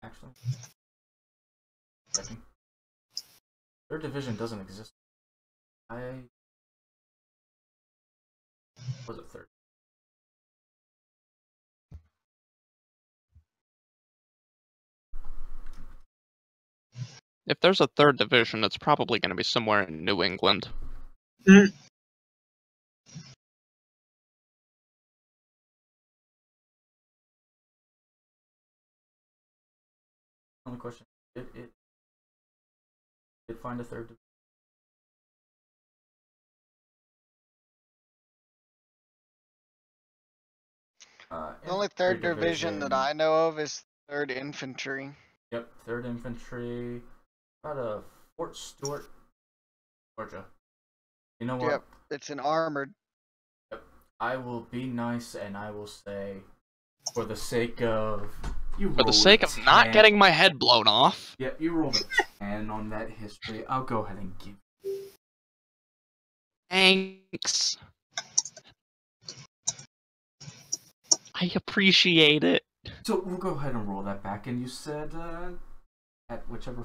Actually, checking. 3rd Division doesn't exist. Was it 3rd? If there's a 3rd division, it's probably going to be somewhere in New England. Mm. Only question: Did find a 3rd division? The only 3rd division that I know of is 3rd Infantry. Yep, 3rd Infantry. Out of Fort Stewart, Georgia. You know what? Yep, it's an armored. Yep. I will be nice and I will say, for the sake of you, For the sake of not getting my head blown off. Yep, you rolled a 10 on that history. I'll go ahead and give. Thanks. I appreciate it. So we'll go ahead and roll that back. And you said at whichever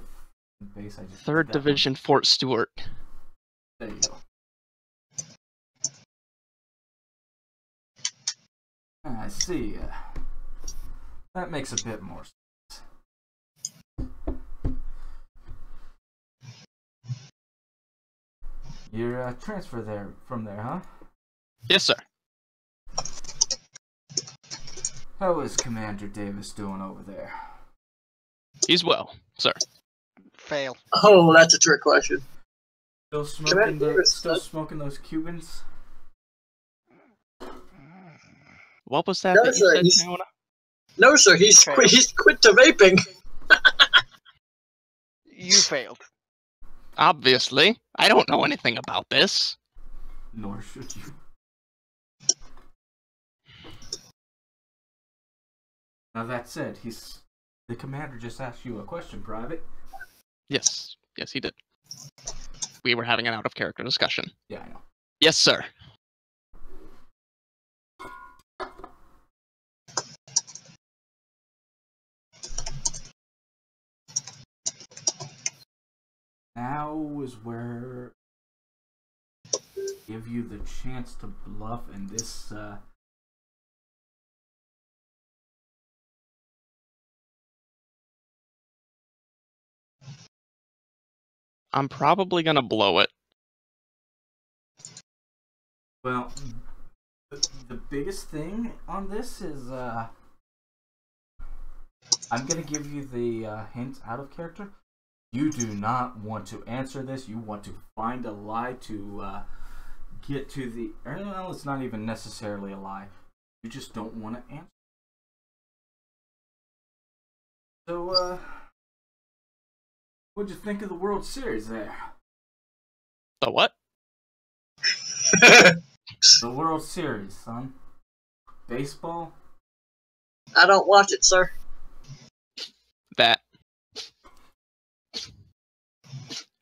base I just 3rd Division, Fort Stewart. There you go. I see. That makes a bit more sense. You're transferred there from there, huh? Yes, sir. How is Commander Davis doing over there? He's well, sir. Fail. Oh, that's a trick question. Still smoking, smoking those Cubans? What was that? No, that sir, you said, Fiona? No, sir, he's quit to vaping. You failed. Obviously. I don't know anything about this. Nor should you. Now that said, the commander just asked you a question, Private. Yes. Yes, he did. We were having an out-of-character discussion. Yeah, I know. Yes, sir. Now is where I give you the chance to bluff in this I'm probably gonna blow it. well, the biggest thing on this is I'm gonna give you the hint out of character. You do not want to answer this. You want to find a lie to get to the. Well, it's not even necessarily a lie. You just don't want to answer. So, what'd you think of the World Series there? The what? The World Series, son. Baseball? I don't watch it, sir. That.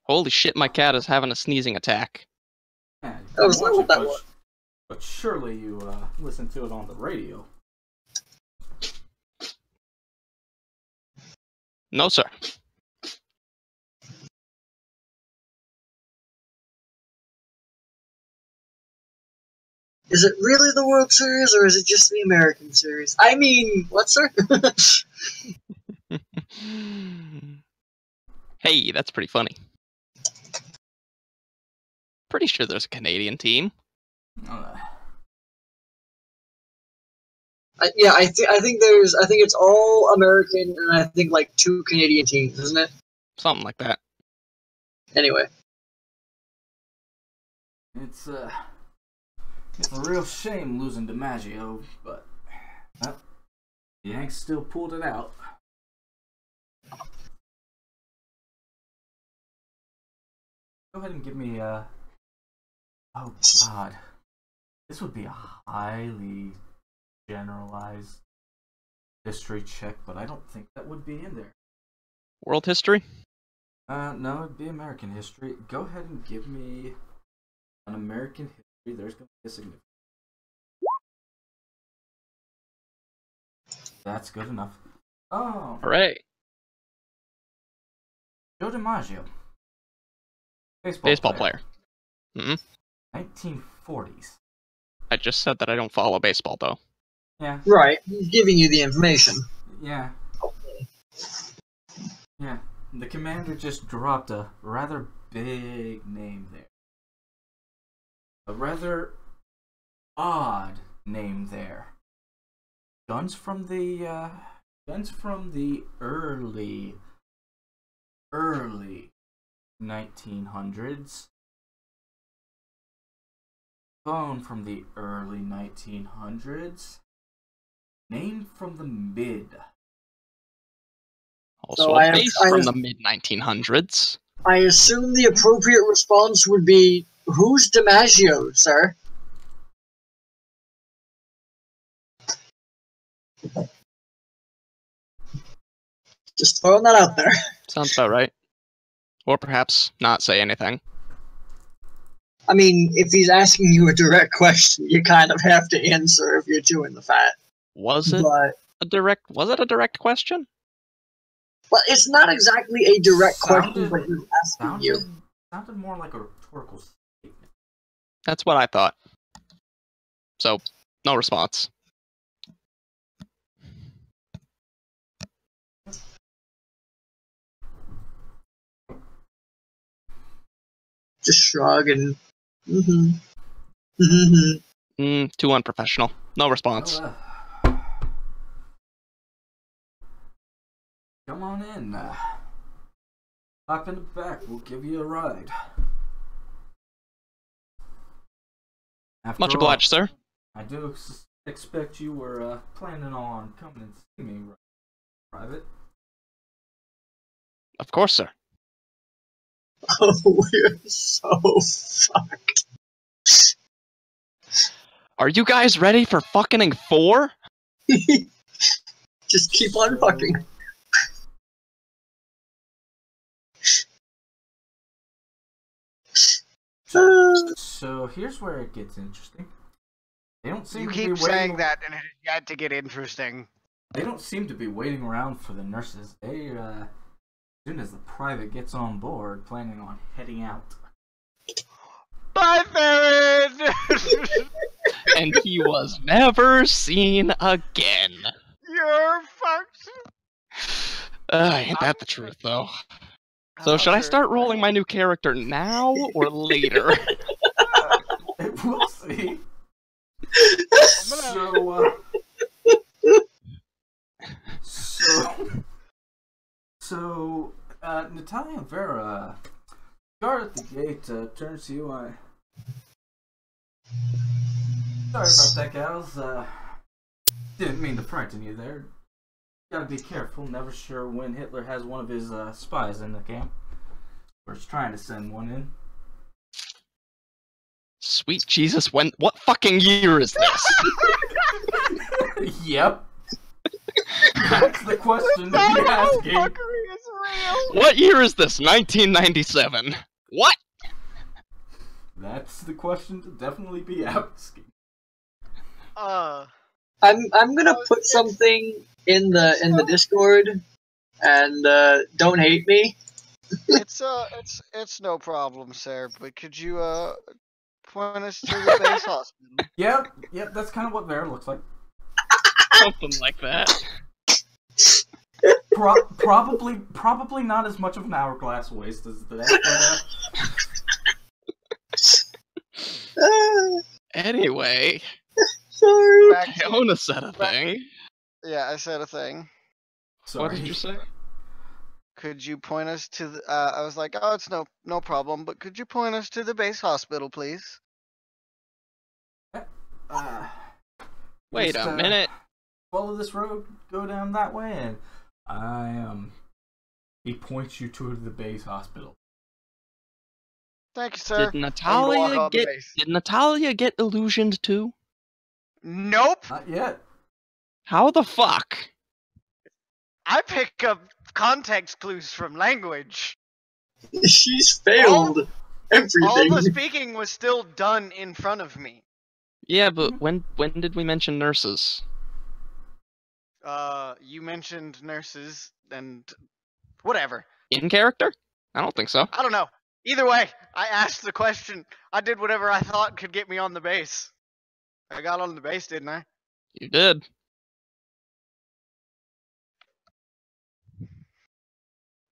Holy shit, my cat is having a sneezing attack. Yeah, That was watch not it, what that was. but surely you listen to it on the radio. No, sir. Is it really the World Series, or is it just the American Series? I mean, what, sir? Hey, that's pretty funny. Pretty sure there's a Canadian team. Yeah, I think it's all American, and I think like 2 Canadian teams, isn't it? Something like that. Anyway, It's a real shame losing DiMaggio, but well, the Yanks still pulled it out. Go ahead and give me oh god, this would be a highly generalized history check, but I don't think that would be in there. World history? No, it'd be American history. Go ahead and give me an American history. There's going to be a significant. That's good enough. Oh, Hooray. Joe DiMaggio. Baseball player. 1940s. I just said that I don't follow baseball, though. Yeah. right. He's giving you the information. Yeah. Yeah. the commander just dropped a rather big name there. A rather odd name there. Guns from the early 1900s. Phone from the early 1900s. Name from the mid. Also So a base from the mid-1900s. I assume the appropriate response would be, who's DiMaggio, sir? Just throwing that out there. Sounds about right. Or perhaps not say anything. I mean, if he's asking you a direct question, you kind of have to answer if you're chewing the fat. Was it But, a direct question? well, it's not exactly a direct question, but he's asking you. Sounded more like a rhetorical statement. That's what I thought. So, no response. Just shrug and... Too unprofessional. No response. Come on in. Hop in the back. We'll give you a ride. Much obliged, sir. I do expect you were planning on coming and see me, Private. Of course, sir. Oh, we're so fucked. Are you guys ready for fucking 4? Just keep on fucking. So here's where it gets interesting. They don't seem You to keep be saying waiting. that, and it got to get interesting. They don't seem to be waiting around for the nurses. They, as soon as the private gets on board, planning on heading out. Bye, Farron! And he was never seen again. You're fucked. Ain't that the truth, though? So should I start rolling my new character now or later? We'll see. So, Natalia and Vera, guard at the gate turns to you. Sorry about that, gals. Didn't mean to frighten you there. Gotta be careful. Never sure when Hitler has one of his spies in the camp. Or is trying to send one in. Sweet Jesus, what fucking year is this? Yep. That's the question to be asking. Fuckery is real. What year is this? 1997. What? That's the question to definitely be asking. I'm gonna put something in the Discord, and don't hate me. It's no problem, sir. But could you point us to the base hospital? Yep, that's kind of what Vera looks like. Something like that. Probably not as much of an hourglass waist as that. But, Anyway, Sorry. Iona said a thing. Yeah, I said a thing. sorry. What did you say? Could you point us to the? I was like, oh, it's no problem. But could you point us to the base hospital, please? Wait just, a minute. Follow this road, go down that way, and he points you to the base hospital. Thank you, sir. Did Natalia get illusioned too? Nope. Not yet. How the fuck? I pick up context clues from language. She's failed everything. All the speaking was still done in front of me. Yeah, but when did we mention nurses? You mentioned nurses and whatever. In character? I don't think so. I don't know. Either way, I asked the question. I did whatever I thought could get me on the base. I got on the base, didn't I? You did.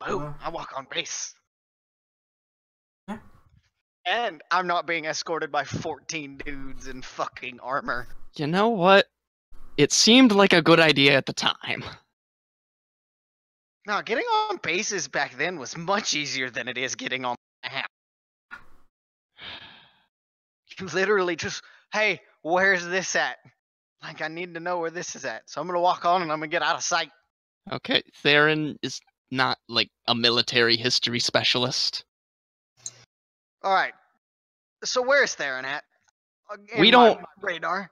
Boom! I walk on base. Yeah. And I'm not being escorted by 14 dudes in fucking armor. You know what? It seemed like a good idea at the time. No, getting on bases back then was much easier than it is getting on the map. You literally just, hey, where's this at? Like, I need to know where this is at. So I'm gonna walk on and I'm gonna get out of sight. Okay, Theron is not like a military history specialist. Alright. So where's Theron at? We In don't- my radar.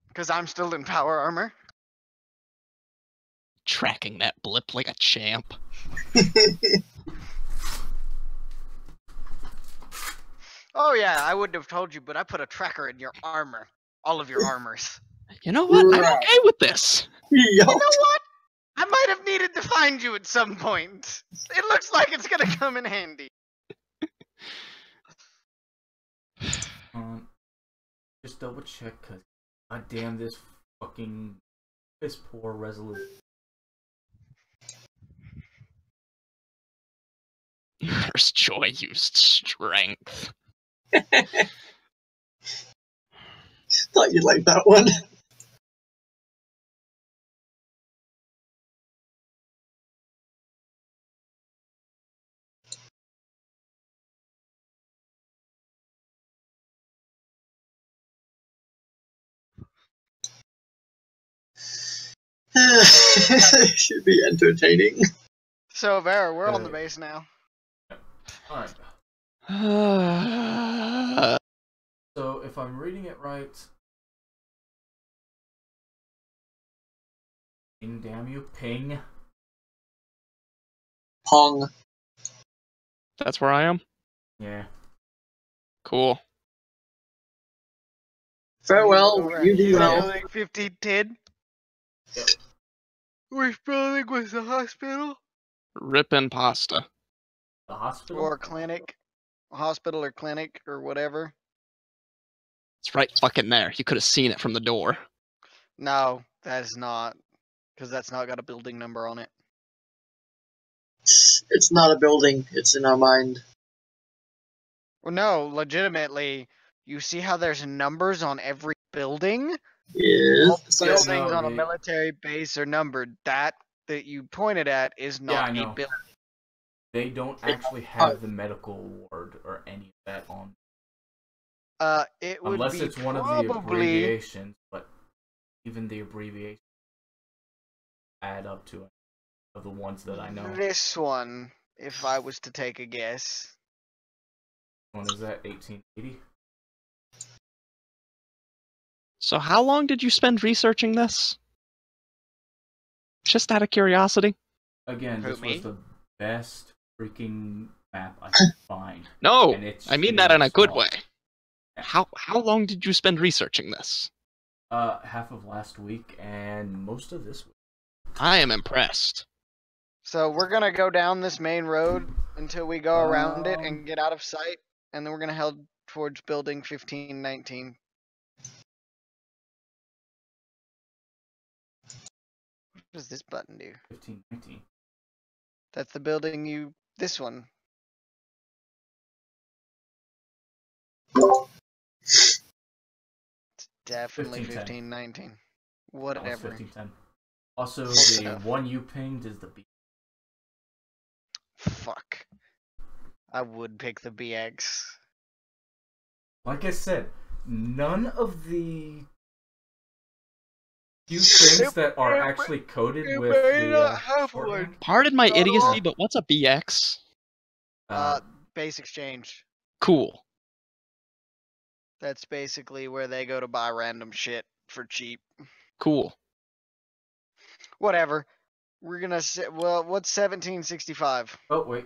Because I'm still in power armor. Tracking that blip like a champ. Oh yeah, I wouldn't have told you, but I put a tracker in your armor. All of your armors. You know what? I'm Right. okay with this. Yo. You know what? I might have needed to find you at some point. It looks like it's gonna come in handy. Just double check, cause goddamn this fucking piss poor resolution. Nurse Joy used strength. Thought you'd like that one. Should be entertaining. So Vera, we're on the base now. Alright. So if I'm reading it right, ping, damn you, ping. Pong. That's where I am? Yeah. Cool. Farewell, We're you do at well. Building 1510. Yep. Which building was the hospital? Rippin' pasta. The hospital? Or clinic. Hospital or clinic or whatever. It's right fucking there. You could have seen it from the door. No, that is not. Because that's not got a building number on it. It's not a building, it's in our mind. Well, no, legitimately, you see how there's numbers on every building? Yes. All So buildings no, on a they- military base are numbered. That you pointed at is Yeah, I not know. a building. They don't actually have the medical ward or any of that on. It would Unless be it's one of the probably abbreviations, but even the abbreviations add up to it. Of the ones that I know. this one, if I was to take a guess. One is that 1880? So how long did you spend researching this? Just out of curiosity. Again, Who, this me? was the best freaking map I could find. No, And it's I mean that in a good small. way. How long did you spend researching this? Half of last week and most of this week. I am impressed. So we're gonna go down this main road until we go around it Um, and get out of sight, and then we're gonna head towards building 1519. What does this button do? 1519. That's the building you. This one. It's definitely 1510. 1519. That was Whatever. 1510. Also, Close the enough. one you pinged is the B. Fuck. I would pick the BX. Like I said, none of the few things that are actually coded you with may the not have shorthand. Pardon my Oh. idiocy, but what's a BX? Base exchange. Cool. That's basically where they go to buy random shit for cheap. Cool. Whatever. We're gonna say, well, what's 1765? Oh wait,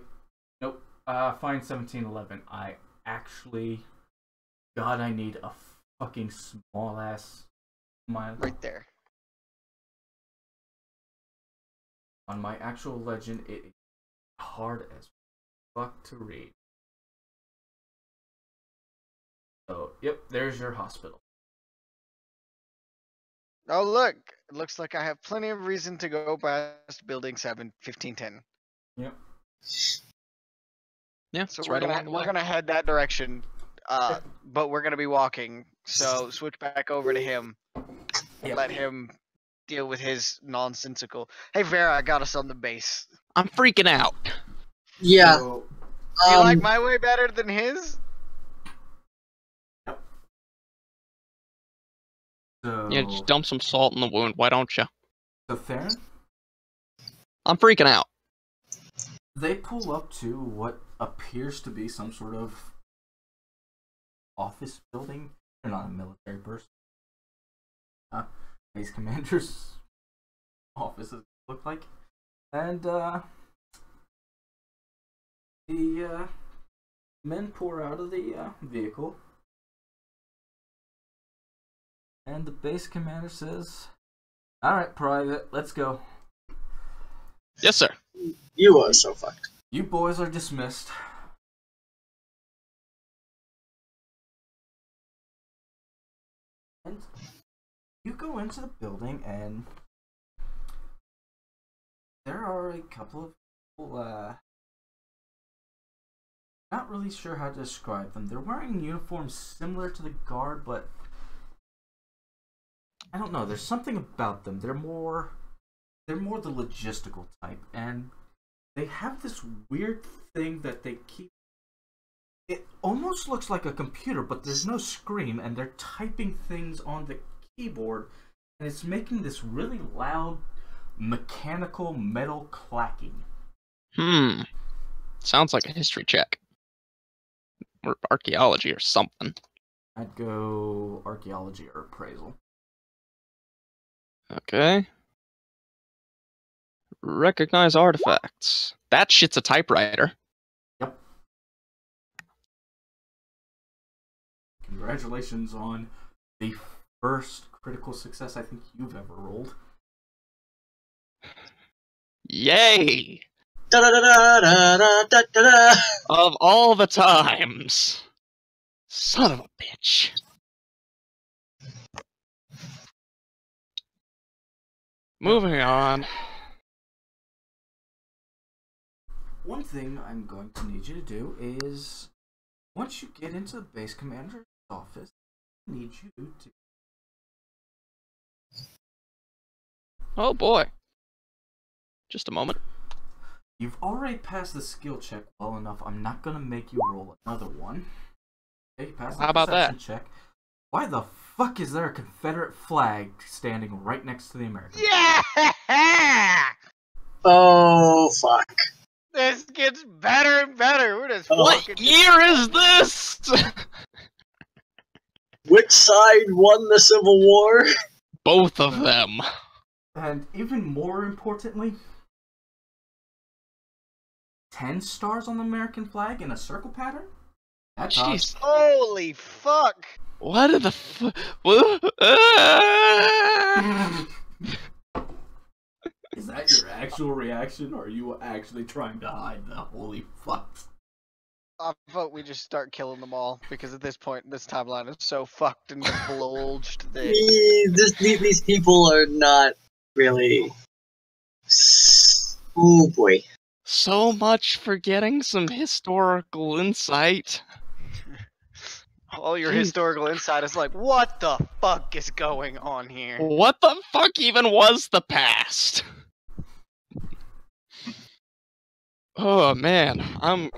nope. Find 1711. I actually, God, I need a fucking small ass. Right there. On my actual legend, it is hard as fuck to read. So, yep, there's your hospital. Oh look, it looks like I have plenty of reason to go past building 1510. Yep. Yeah, So it's we're right gonna along the way. we're gonna head that direction. But we're gonna be walking. So switch back over to him. Yep. Let him deal with his nonsensical. Hey Vera, I got us on the base. I'm freaking out. Yeah. So, Do you like my way better than his? so, Yeah, just dump some salt in the wound. Why don't you? so Theron, I'm freaking out. they pull up to what appears to be some sort of office building. They're not a military person. Base commander's offices look like. And, the men pour out of the vehicle. And the base commander says, "Alright, Private, let's go. Yes, sir. You are so fucked. You boys are dismissed." And you go into the building, and there are a couple of people, not really sure how to describe them. They're wearing uniforms similar to the guard, but I don't know. There's something about them. They're more the logistical type, and they have this weird thing that they keep. It almost looks like a computer, but there's no screen, and they're typing things on the keyboard, and it's making this really loud mechanical metal clacking. Sounds like a history check. Or archaeology or something. I'd go archaeology or appraisal. Okay. Recognize artifacts. That shit's a typewriter. Yep. Congratulations on the first critical success I think you've ever rolled. Yay! Da da da da da da da da. Of all the times. Son of a bitch. Moving on. One thing I'm going to need you to do is, once you get into the base commander's office, I need you to... Oh boy. Just a moment. You've already passed the skill check well enough. I'm not going to make you roll another one. Okay, you passed the How about perception that? check. Why the fuck is there a Confederate flag standing right next to the American? Yeah! Oh fuck. This gets better and better. We're just Oh. fucking. What year is this? Which side won the Civil War? Both of them. And even more importantly, 10 stars on the American flag in a circle pattern? That's Jeez. Holy fuck! What the f- Is that your actual reaction, or are you actually trying to hide the holy fuck? I vote we just start killing them all because at this point, this timeline is so fucked and divulged that. These people are not really. Oh boy. So much for getting some historical insight. All your Jeez. historical insight is like, what the fuck is going on here? What the fuck even was the past? Oh man, I'm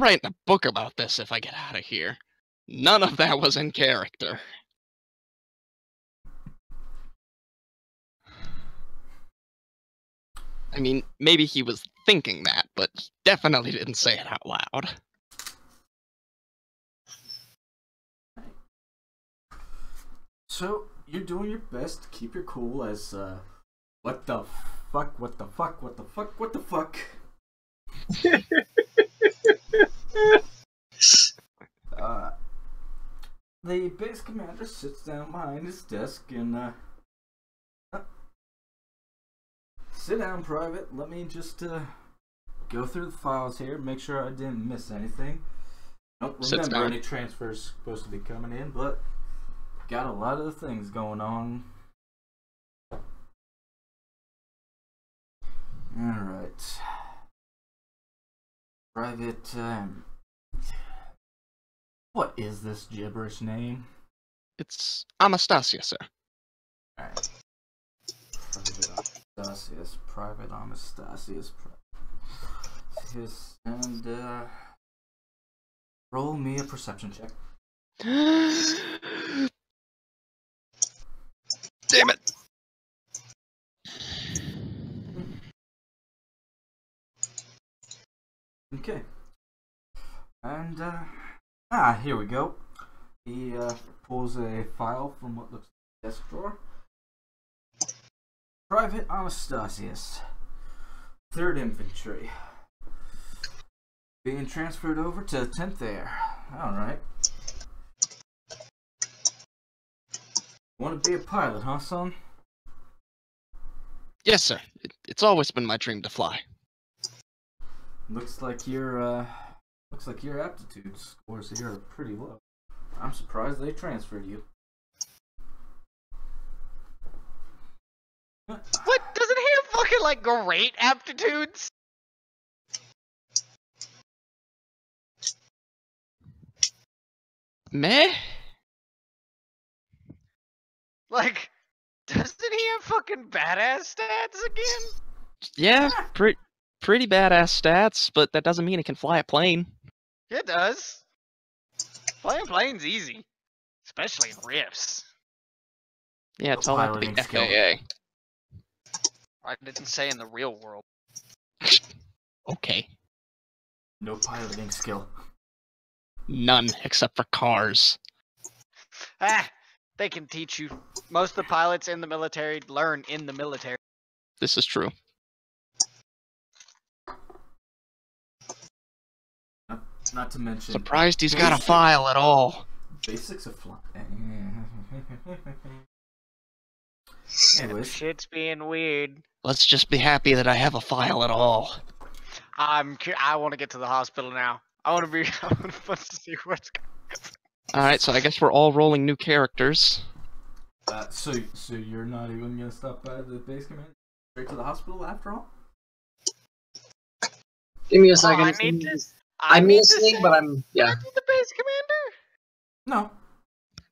writing a book about this if I get out of here. None of that was in character. I mean, maybe he was thinking that, but he definitely didn't say it out loud. So, you're doing your best to keep your cool as, what the fuck, what the fuck, what the fuck, what the fuck? The base commander sits down behind his desk and, sit down, Private. Let me just, go through the files here, make sure I didn't miss anything. Don't Sits remember down. any transfers supposed to be coming in, but got a lot of things going on. Alright. Private, what is this gibberish name? It's Anastasia, sir. Alright. Private Anastasius. And, roll me a perception check. Damn it! Okay. And, here we go. He, pulls a file from what looks like a desk drawer. Private Anastasius, 3rd Infantry. Being transferred over to 10th Air. Alright. Want to be a pilot, huh, son? Yes, sir. It's always been my dream to fly. Looks like your aptitude scores here are pretty low. I'm surprised they transferred you. What? Doesn't he have fucking, like, great aptitudes? Meh? Like, doesn't he have fucking badass stats again? Yeah, pretty badass stats, but that doesn't mean it can fly a plane. It does. Flying planes easy. Especially in rifts. Yeah, it's all about the Piloting skill. FAA. I didn't say in the real world. Okay. No piloting skill. None, except for cars. Ah! They can teach you. Most of the pilots in the military learn in the military. This is true. Not to mention... Surprised he's got a file at all. Basics of flying. Anyways. Shit's being weird. Let's just be happy that I have a file at all. I want to get to the hospital now. I want to see what's going on. Alright, so I guess we're all rolling new characters. So you're not even gonna stop by the base command? Straight to the hospital after all? Give me a second. I'm listening, but I'm yeah. The base commander? No.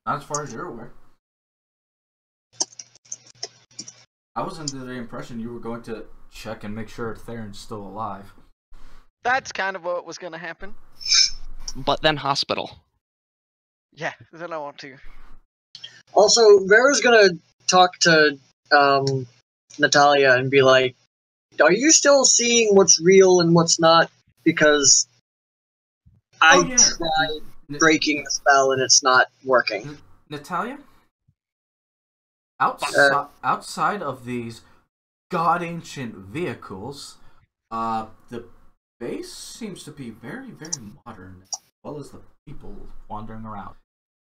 Not as far as you're aware. I was under the impression you were going to check and make sure Theron's still alive. That's kind of what was going to happen. But then hospital. Yeah, then I want to. Also, Vera's gonna talk to Natalia and be like, "Are you still seeing what's real and what's not? Because I tried breaking the spell and it's not working." Natalia? Outside of these god-ancient vehicles, the base seems to be very, very modern, as well as the people wandering around.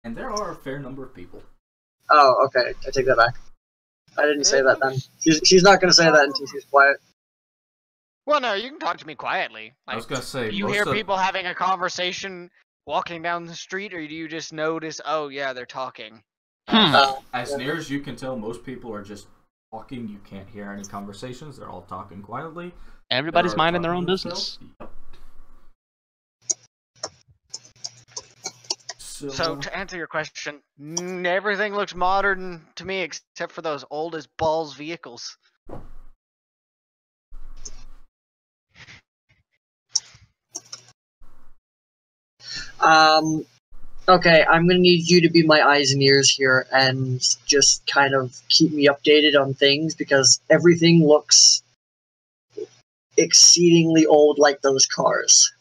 And there are a fair number of people. Oh, okay. I take that back. I didn't say that then. She's not going to say that until she's quiet. Well, no, you can talk to me quietly. Like, I was going to say, do you hear people having a conversation walking down the street, or do you just notice, oh yeah, they're talking? As near as you can tell, most people are just talking. You can't hear any conversations. They're all talking quietly. Everybody's minding their own business. Yep. So to answer your question, everything looks modern to me except for those old as balls vehicles. Okay, I'm gonna need you to be my eyes and ears here and just kind of keep me updated on things because everything looks exceedingly old like those cars.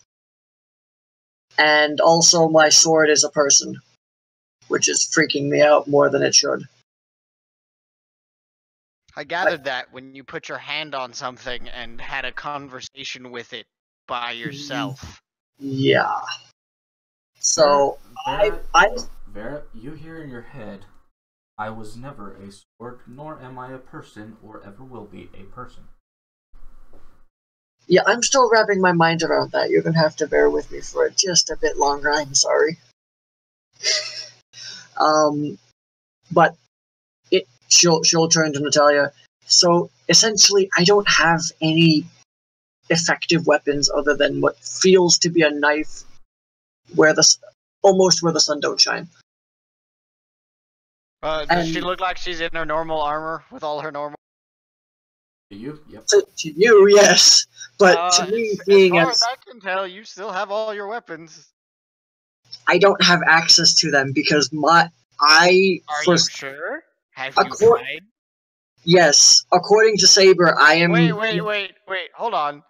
And also my sword is a person, which is freaking me out more than it should. I gathered that when you put your hand on something and had a conversation with it by yourself. Yeah. So, Vera, you hear in your head, I was never a sword, nor am I a person, or ever will be a person. Yeah, I'm still wrapping my mind around that. You're gonna have to bear with me for just a bit longer, I'm sorry. But she'll turn to Natalia. So, essentially, I don't have any effective weapons other than what feels to be a knife, almost where the sun don't shine. Does she look like she's in her normal armor with all her normal? To you? Yep. To you, yes, but to me, being as far as I can tell, you still have all your weapons. I don't have access to them because Are you sure? Have you tried? Yes, according to Saber, I am. Wait! Hold on.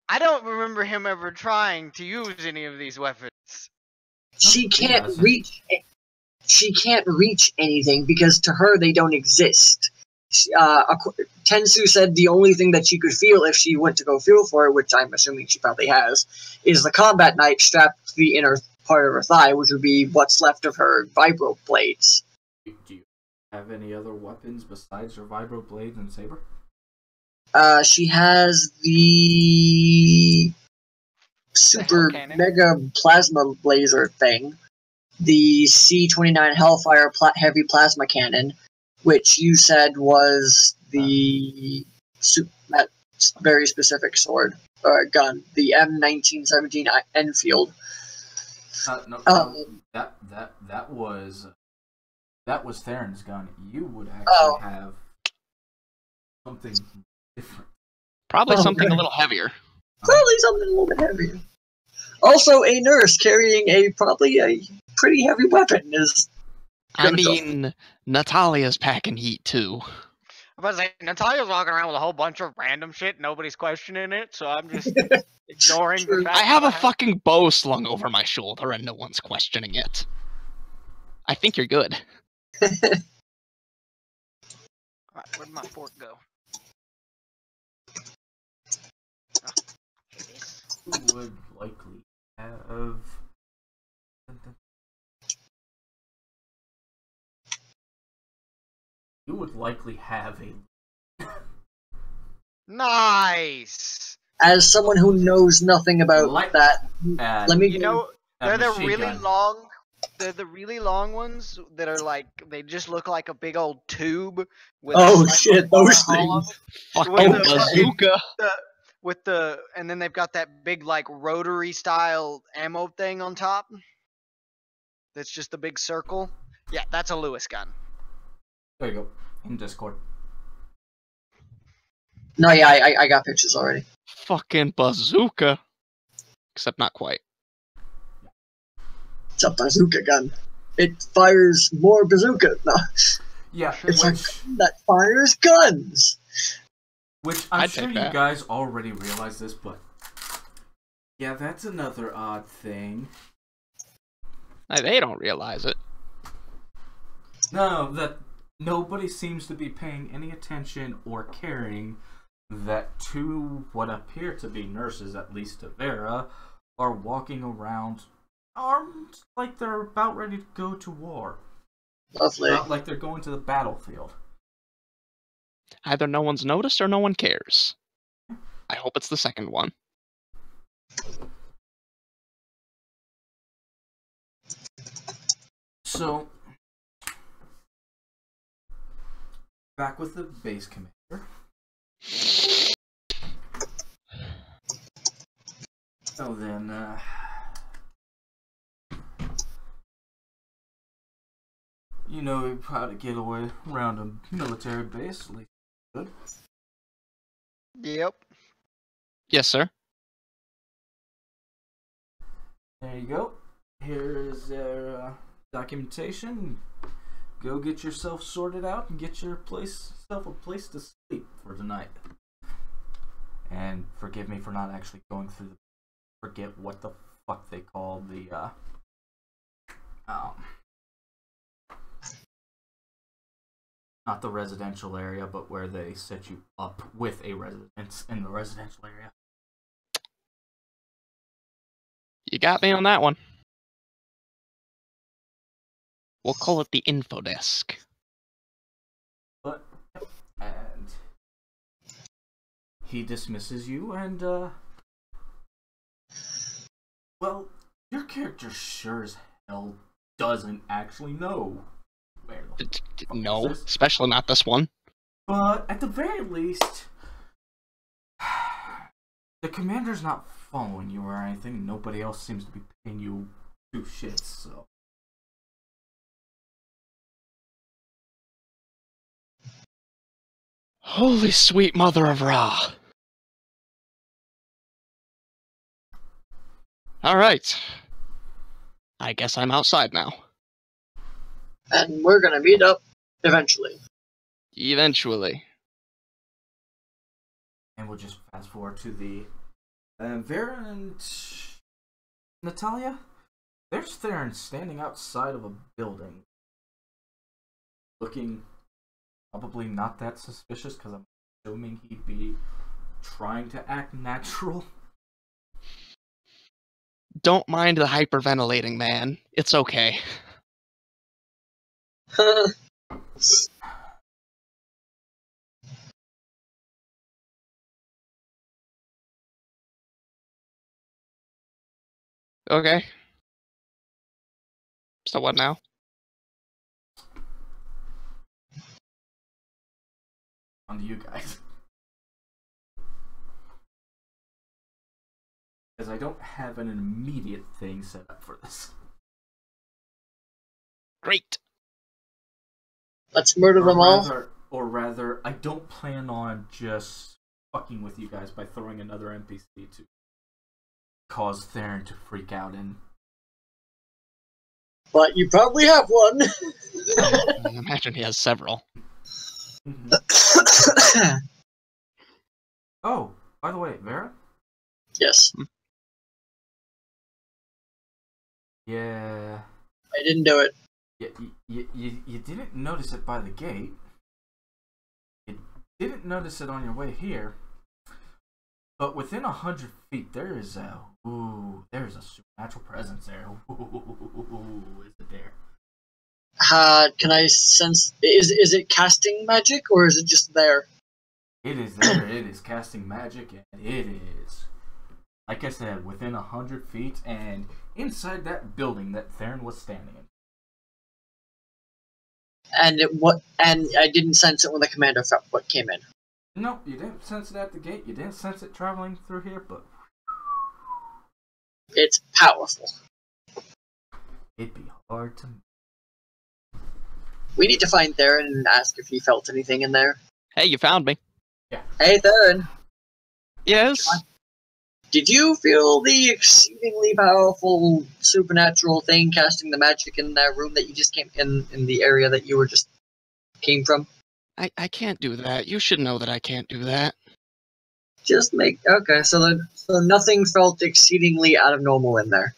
I don't remember him ever trying to use any of these weapons. She can't reach. She can't reach anything because to her they don't exist. Tensu said the only thing that she could feel if she went to go feel for it, which I'm assuming she probably has, is the combat knife strapped to the inner part of her thigh, which would be what's left of her vibro blades. Do you have any other weapons besides your vibro blades and saber? She has the super mega plasma laser thing, the C-29 Hellfire heavy plasma cannon, which you said was the that very specific sword or gun, the M1917 Enfield. That was Theron's gun. You would actually have something different. Probably something a little heavier. Probably something a little bit heavier. Also, a nurse carrying probably a pretty heavy weapon is. I mean, Natalia's packing heat too. I was about to say, Natalia's walking around with a whole bunch of random shit. Nobody's questioning it, so I'm just ignoring the fact. I have a fucking bow slung over my shoulder and no one's questioning it. I think you're good. Alright, where'd my fork go? Who would likely have... You would likely have a... Nice! As someone who knows nothing about that, let me... You know, they're the really long... They're the really long ones that are like, they just look like a big old tube. With shit, those things. Fucking bazooka. And then they've got that big like rotary style ammo thing on top. That's just a big circle. Yeah, that's a Lewis gun. There you go. In Discord. No, yeah, I got pictures already. Fucking bazooka. Except not quite. It's a bazooka gun. It fires more bazooka. No. Yeah, it's a gun that fires guns. Which I'm sure you guys already realize this, but yeah, that's another odd thing. They don't realize it. No, that nobody seems to be paying any attention or caring that two what appear to be nurses, at least to Vera, are walking around armed like they're about ready to go to war. Lovely. Not like they're going to the battlefield. Either no one's noticed or no one cares. I hope it's the second one. So, back with the base commander. So then, you know how to get away around a military base, at least good. Yep. Yes, sir. There you go. Here is their documentation. Go get yourself sorted out and get yourself a place to sleep for tonight. And forgive me for not actually going through the... Forget what the fuck they call the, not the residential area, but where they set you up with a residence in the residential area. You got me on that one. We'll call it the info desk. But, and he dismisses you, and well, your character sure as hell doesn't actually know where the fuck no, this is. Especially not this one. But at the very least, The commander's not following you or anything. Nobody else seems to be paying you two shits, so. Holy sweet mother of Ra. Alright. I guess I'm outside now. And we're gonna meet up eventually. Eventually. And we'll just fast forward to the Vera and Natalia. There's Theron standing outside of a building, looking probably not that suspicious because I'm assuming he'd be trying to act natural. Don't mind the hyperventilating, man. It's okay. Okay. So what now? On to you guys. Because I don't have an immediate thing set up for this. Great. Let's murder them all. Or rather, I don't plan on just fucking with you guys by throwing another NPC to cause Theron to freak out and... But you probably have one. I imagine he has several. Oh, by the way, Vera? Yes. Yeah... I didn't do it. You didn't notice it by the gate. You didn't notice it on your way here. But within 100 feet, there is a supernatural presence there. Ooh, is it there? Can I sense? Is it casting magic or is it just there? It is there. It is casting magic, and it is, like I said, within 100 feet and inside that building that Theron was standing in. And I didn't sense it when the commander what came in. No, you didn't sense it at the gate. You didn't sense it traveling through here, but it's powerful. It'd be hard to. We need to find Theron and ask if he felt anything in there. Hey, you found me. Yeah. Hey, Theron. Yes? Did you feel the exceedingly powerful supernatural thing casting the magic in that room that you just came in the area that you were just came from? I can't do that. You should know that I can't do that. Just okay. So nothing felt exceedingly out of normal in there.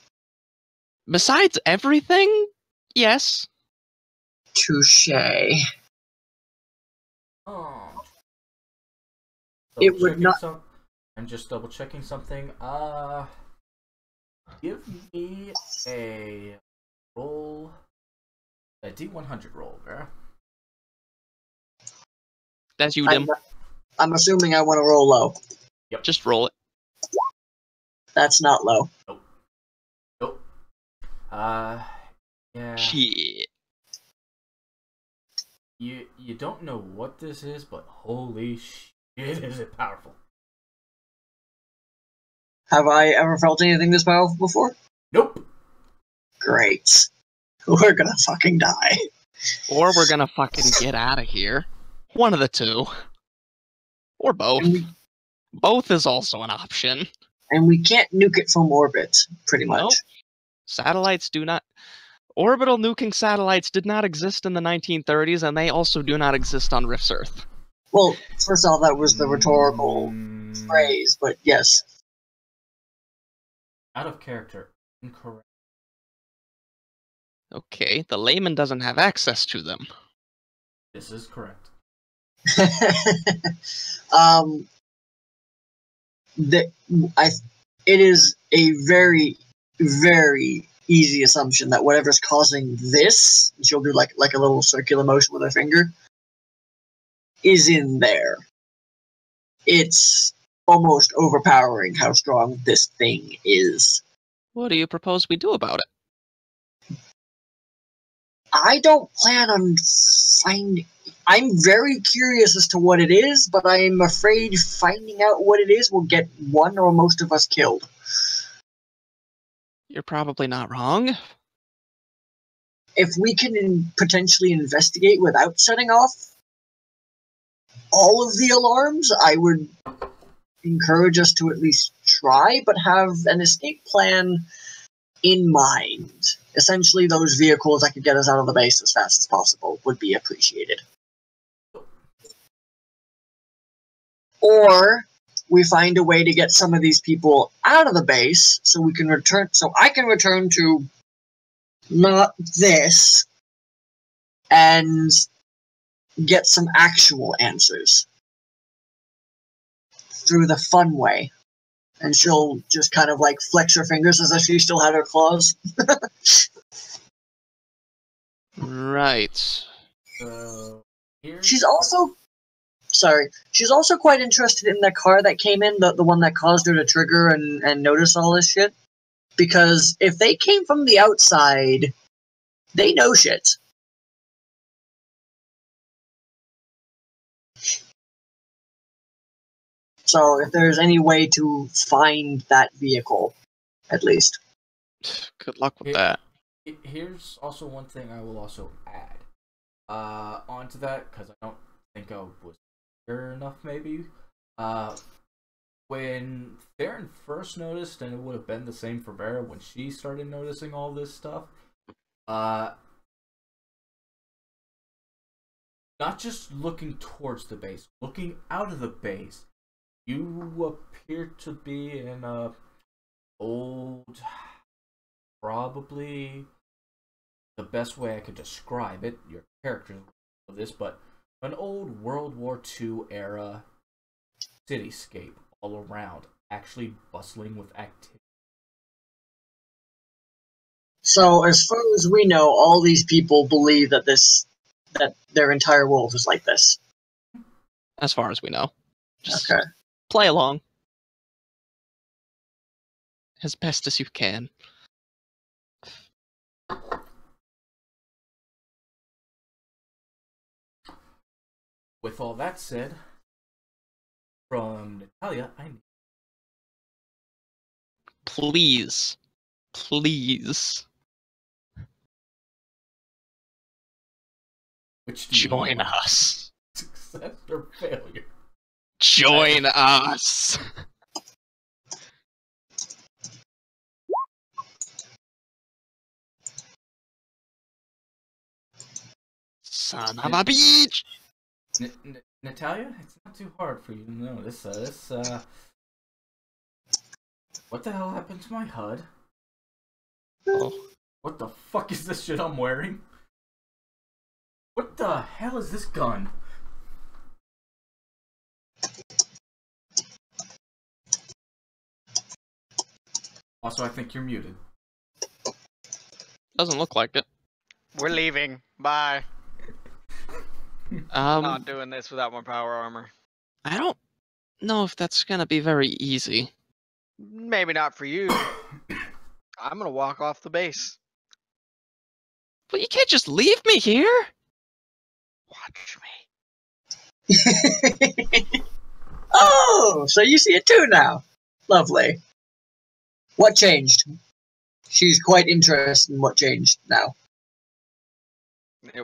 Besides everything, yes. Touché. Oh. It would not. I'm just double checking something. Give me a roll, a D100 roll, Vera. That's you, Dim. I'm assuming I want to roll low. Yep. Just roll it. That's not low. Nope. Yeah. Shit. You don't know what this is, but holy shit, is it powerful. Have I ever felt anything this powerful before? Nope. Great. We're gonna fucking die. Or we're gonna fucking get out of here. One of the two. Or both. Both is also an option. And we can't nuke it from orbit, pretty much. Nope. Satellites do not... Orbital nuking satellites did not exist in the 1930s, and they also do not exist on Rift's Earth. Well, first off, that was the rhetorical phrase, but yes. Out of character. Incorrect. Okay, the layman doesn't have access to them. This is correct. It is a very, very easy assumption that whatever's causing this, she'll do like a little circular motion with her finger, is in there. It's almost overpowering how strong this thing is. What do you propose we do about it? I don't plan on finding... I'm very curious as to what it is, but I'm afraid finding out what it is will get one or most of us killed. You're probably not wrong. If we can potentially investigate without setting off all of the alarms, I would encourage us to at least try, but have an escape plan in mind. Essentially, those vehicles that could get us out of the base as fast as possible would be appreciated. Or we find a way to get some of these people out of the base so we can return, so I can return to not this and get some actual answers through the fun way. And she'll just kind of like flex her fingers as if she still had her claws. Right. She's also quite interested in the car that came in, the one that caused her to trigger and notice all this shit. Because if they came from the outside, they know shit. So if there's any way to find that vehicle, at least. Good luck with that. Here's also one thing I will also add onto that, because I don't think I was sure enough, maybe. When Theron first noticed, and it would have been the same for Vera when she started noticing all this stuff, not just looking towards the base, looking out of the base, you appear to be in a old, probably the best way I could describe it, your character of this, but an old World War II era cityscape all around, actually bustling with activity. So as far as we know, all these people believe that their entire world is like this. As far as we know. Just okay. Play along. As best as you can. With all that said, from Natalia, I need... Please. Please. Which do you join want? us. Success or failure? Join us. Son of a bitch! Natalia, it's not too hard for you to know this. What the hell happened to my HUD? Oh. What the fuck is this shit I'm wearing? What the hell is this gun? Also, I think you're muted. Doesn't look like it. We're leaving. Bye. Not doing this without my power armor. I don't know if that's gonna be very easy. Maybe not for you. I'm gonna walk off the base. But you can't just leave me here! Watch me. Oh, so you see it too now. Lovely. What changed? She's quite interested in what changed now.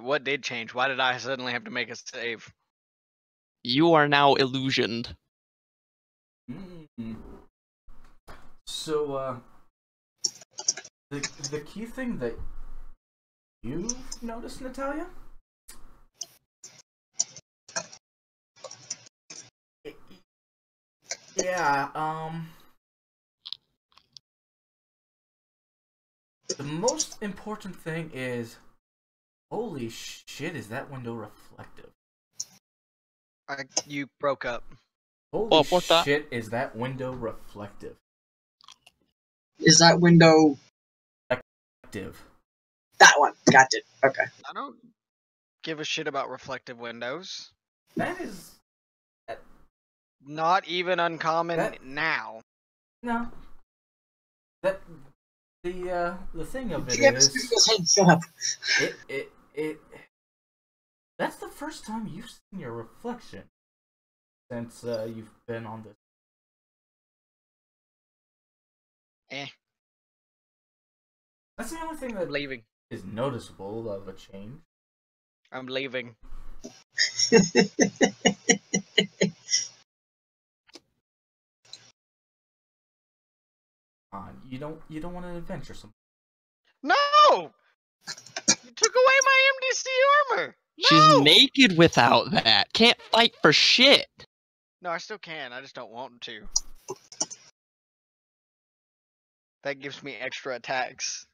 What did change? Why did I suddenly have to make a save? You are now illusioned. Mm-hmm. So, the key thing that you've noticed, Natalia? Yeah, the most important thing is, holy shit, is that window reflective? You broke up. Holy shit, is that window reflective? Is that window... reflective? That one. Got it. Okay. I don't give a shit about reflective windows. That is... Not even uncommon now. No. That... The thing of it is... Shut up. It That's the first time you've seen your reflection since you've been on this. That's the only thing that I'm leaving. is noticeable of a change. I'm leaving. You don't want an adventure. No! You took away my MDC armor! No! She's naked without that. Can't fight for shit. No, I still can. I just don't want to. That gives me extra attacks.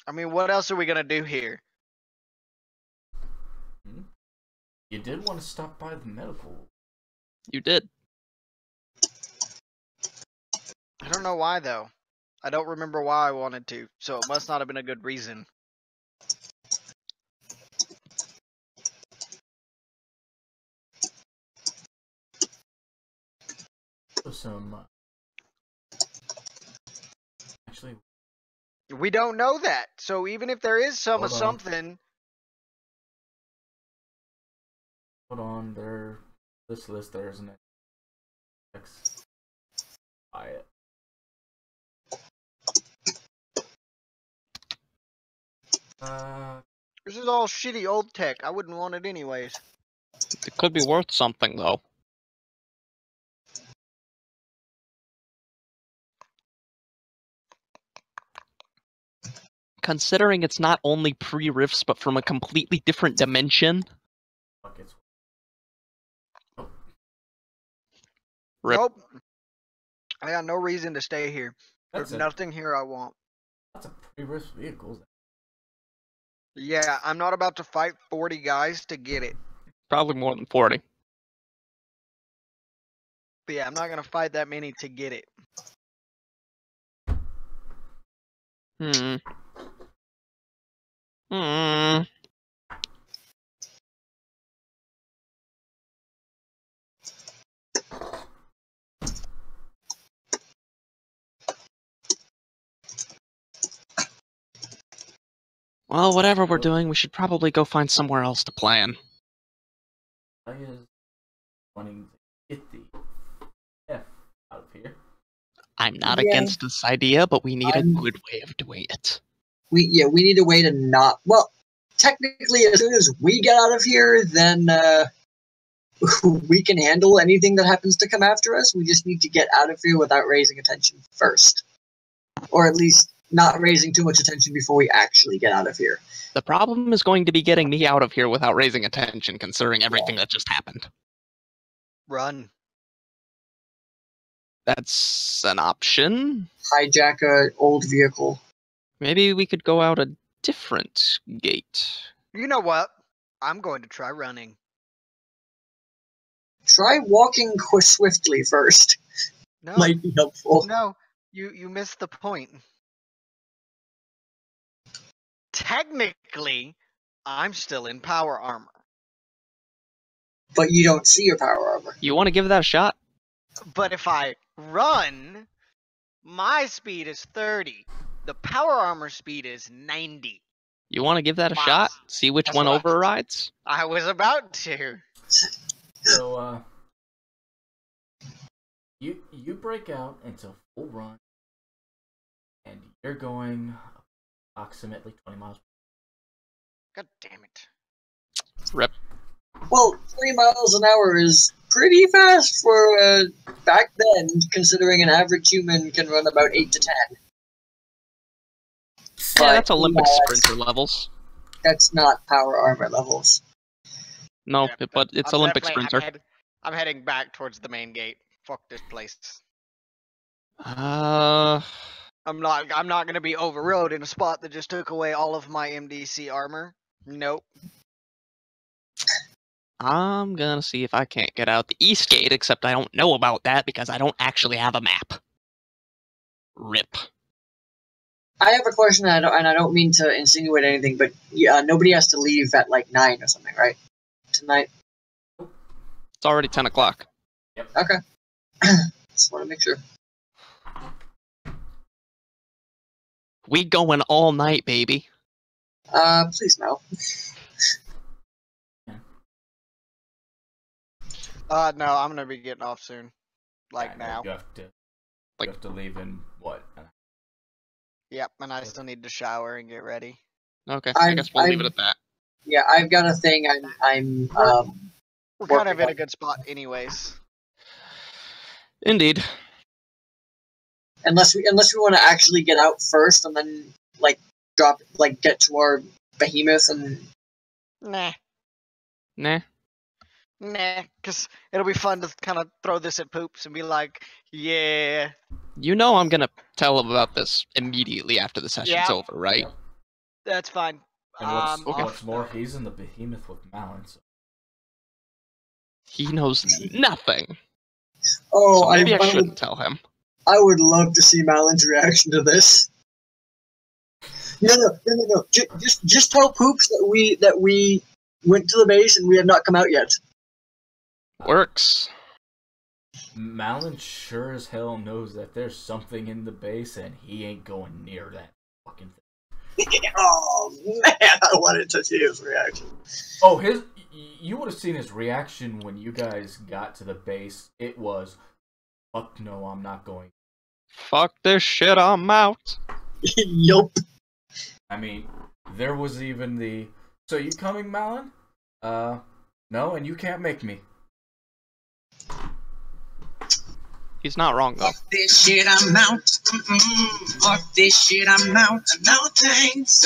I mean, what else are we gonna do here? You did want to stop by the medical. You did. I don't know why, though. I don't remember why I wanted to, so it must not have been a good reason. Actually, we don't know that. So even if there is some Hold on. something, hold on. This list there isn't it. X. Buy it. this is all shitty old tech. I wouldn't want it anyways. It could be worth something, though. Considering it's not only pre-rifts, but from a completely different dimension. Fuck it's. Rip. Nope. I got no reason to stay here. That's There's nothing here I want. That's a pre-risk vehicle. Yeah, I'm not about to fight 40 guys to get it. Probably more than 40. But yeah, I'm not gonna fight that many to get it. Well, whatever we're doing, we should probably go find somewhere else to plan. I is wanting to get the F out of here. I'm not Yeah. against this idea, but we need a good way of doing it. We need a way to not. Well, technically, as soon as we get out of here, then we can handle anything that happens to come after us. We just need to get out of here without raising attention first, or at least not raising too much attention before we actually get out of here. The problem is going to be getting me out of here without raising attention, considering everything that just happened. Run. That's an option. Hijack a old vehicle. Maybe we could go out a different gate. You know what? I'm going to try running. Try walking swiftly first. No, Might be helpful. no, you missed the point. Technically, I'm still in power armor. But you don't see your power armor. You want to give that a shot? But if I run, my speed is 30. The power armor speed is 90. You want to give that a Wow. shot? See which That's one what I- overrides? I was about to. So, you break out into full run, and you're going approximately 20 miles. God damn it. Rip. Well, 20 miles an hour is pretty fast for back then, considering an average human can run about 8 to 10. Yeah, that's But, Olympic yeah, sprinter levels. That's not power armor levels. No, Yeah, but it's I'm Olympic definitely- sprinter. I'm heading back towards the main gate. Fuck this place. Uh, I'm not gonna be overrode in a spot that just took away all of my MDC armor. Nope. I'm gonna see if I can't get out the east gate, except I don't know about that because I don't actually have a map. Rip. I have a question, and I don't mean to insinuate anything, but nobody has to leave at like 9 or something, right? Tonight? It's already 10 o'clock. Okay. Just want to make sure. We going all night, baby. Please no. No, I'm gonna be getting off soon. Like Yeah, now. You have to leave in what? Yep, and I still need to shower and get ready. Okay, I guess we'll leave it at that. Yeah, I've got a thing. We're kind of working in on- a good spot anyways. Indeed. Unless we want to actually get out first and then get to our behemoth and Nah. Nah. Nah, because it'll be fun to kind of throw this at Poops and be like, yeah. You know I'm gonna tell him about this immediately after the session's Yeah. over, right? Yep. That's fine. And what's Off more, now. he's in the behemoth with Malin. So. He knows nothing. oh, So maybe I would, shouldn't tell him. I would love to see Malin's reaction to this. No. Just tell Poops that we went to the base and we have not come out yet. Works. Malin sure as hell knows that there's something in the base, and he ain't going near that fucking thing. Oh man, I wanted to see his reaction. Oh, you would have seen his reaction when you guys got to the base. It was, fuck no, I'm not going. Fuck this shit, I'm out. Yup. I mean, there was even the, so you coming, Malin? No, and you can't make me. He's not wrong, though. Fuck this shit, I'm out. Mm-mm. Fuck this shit, I'm out. No thanks.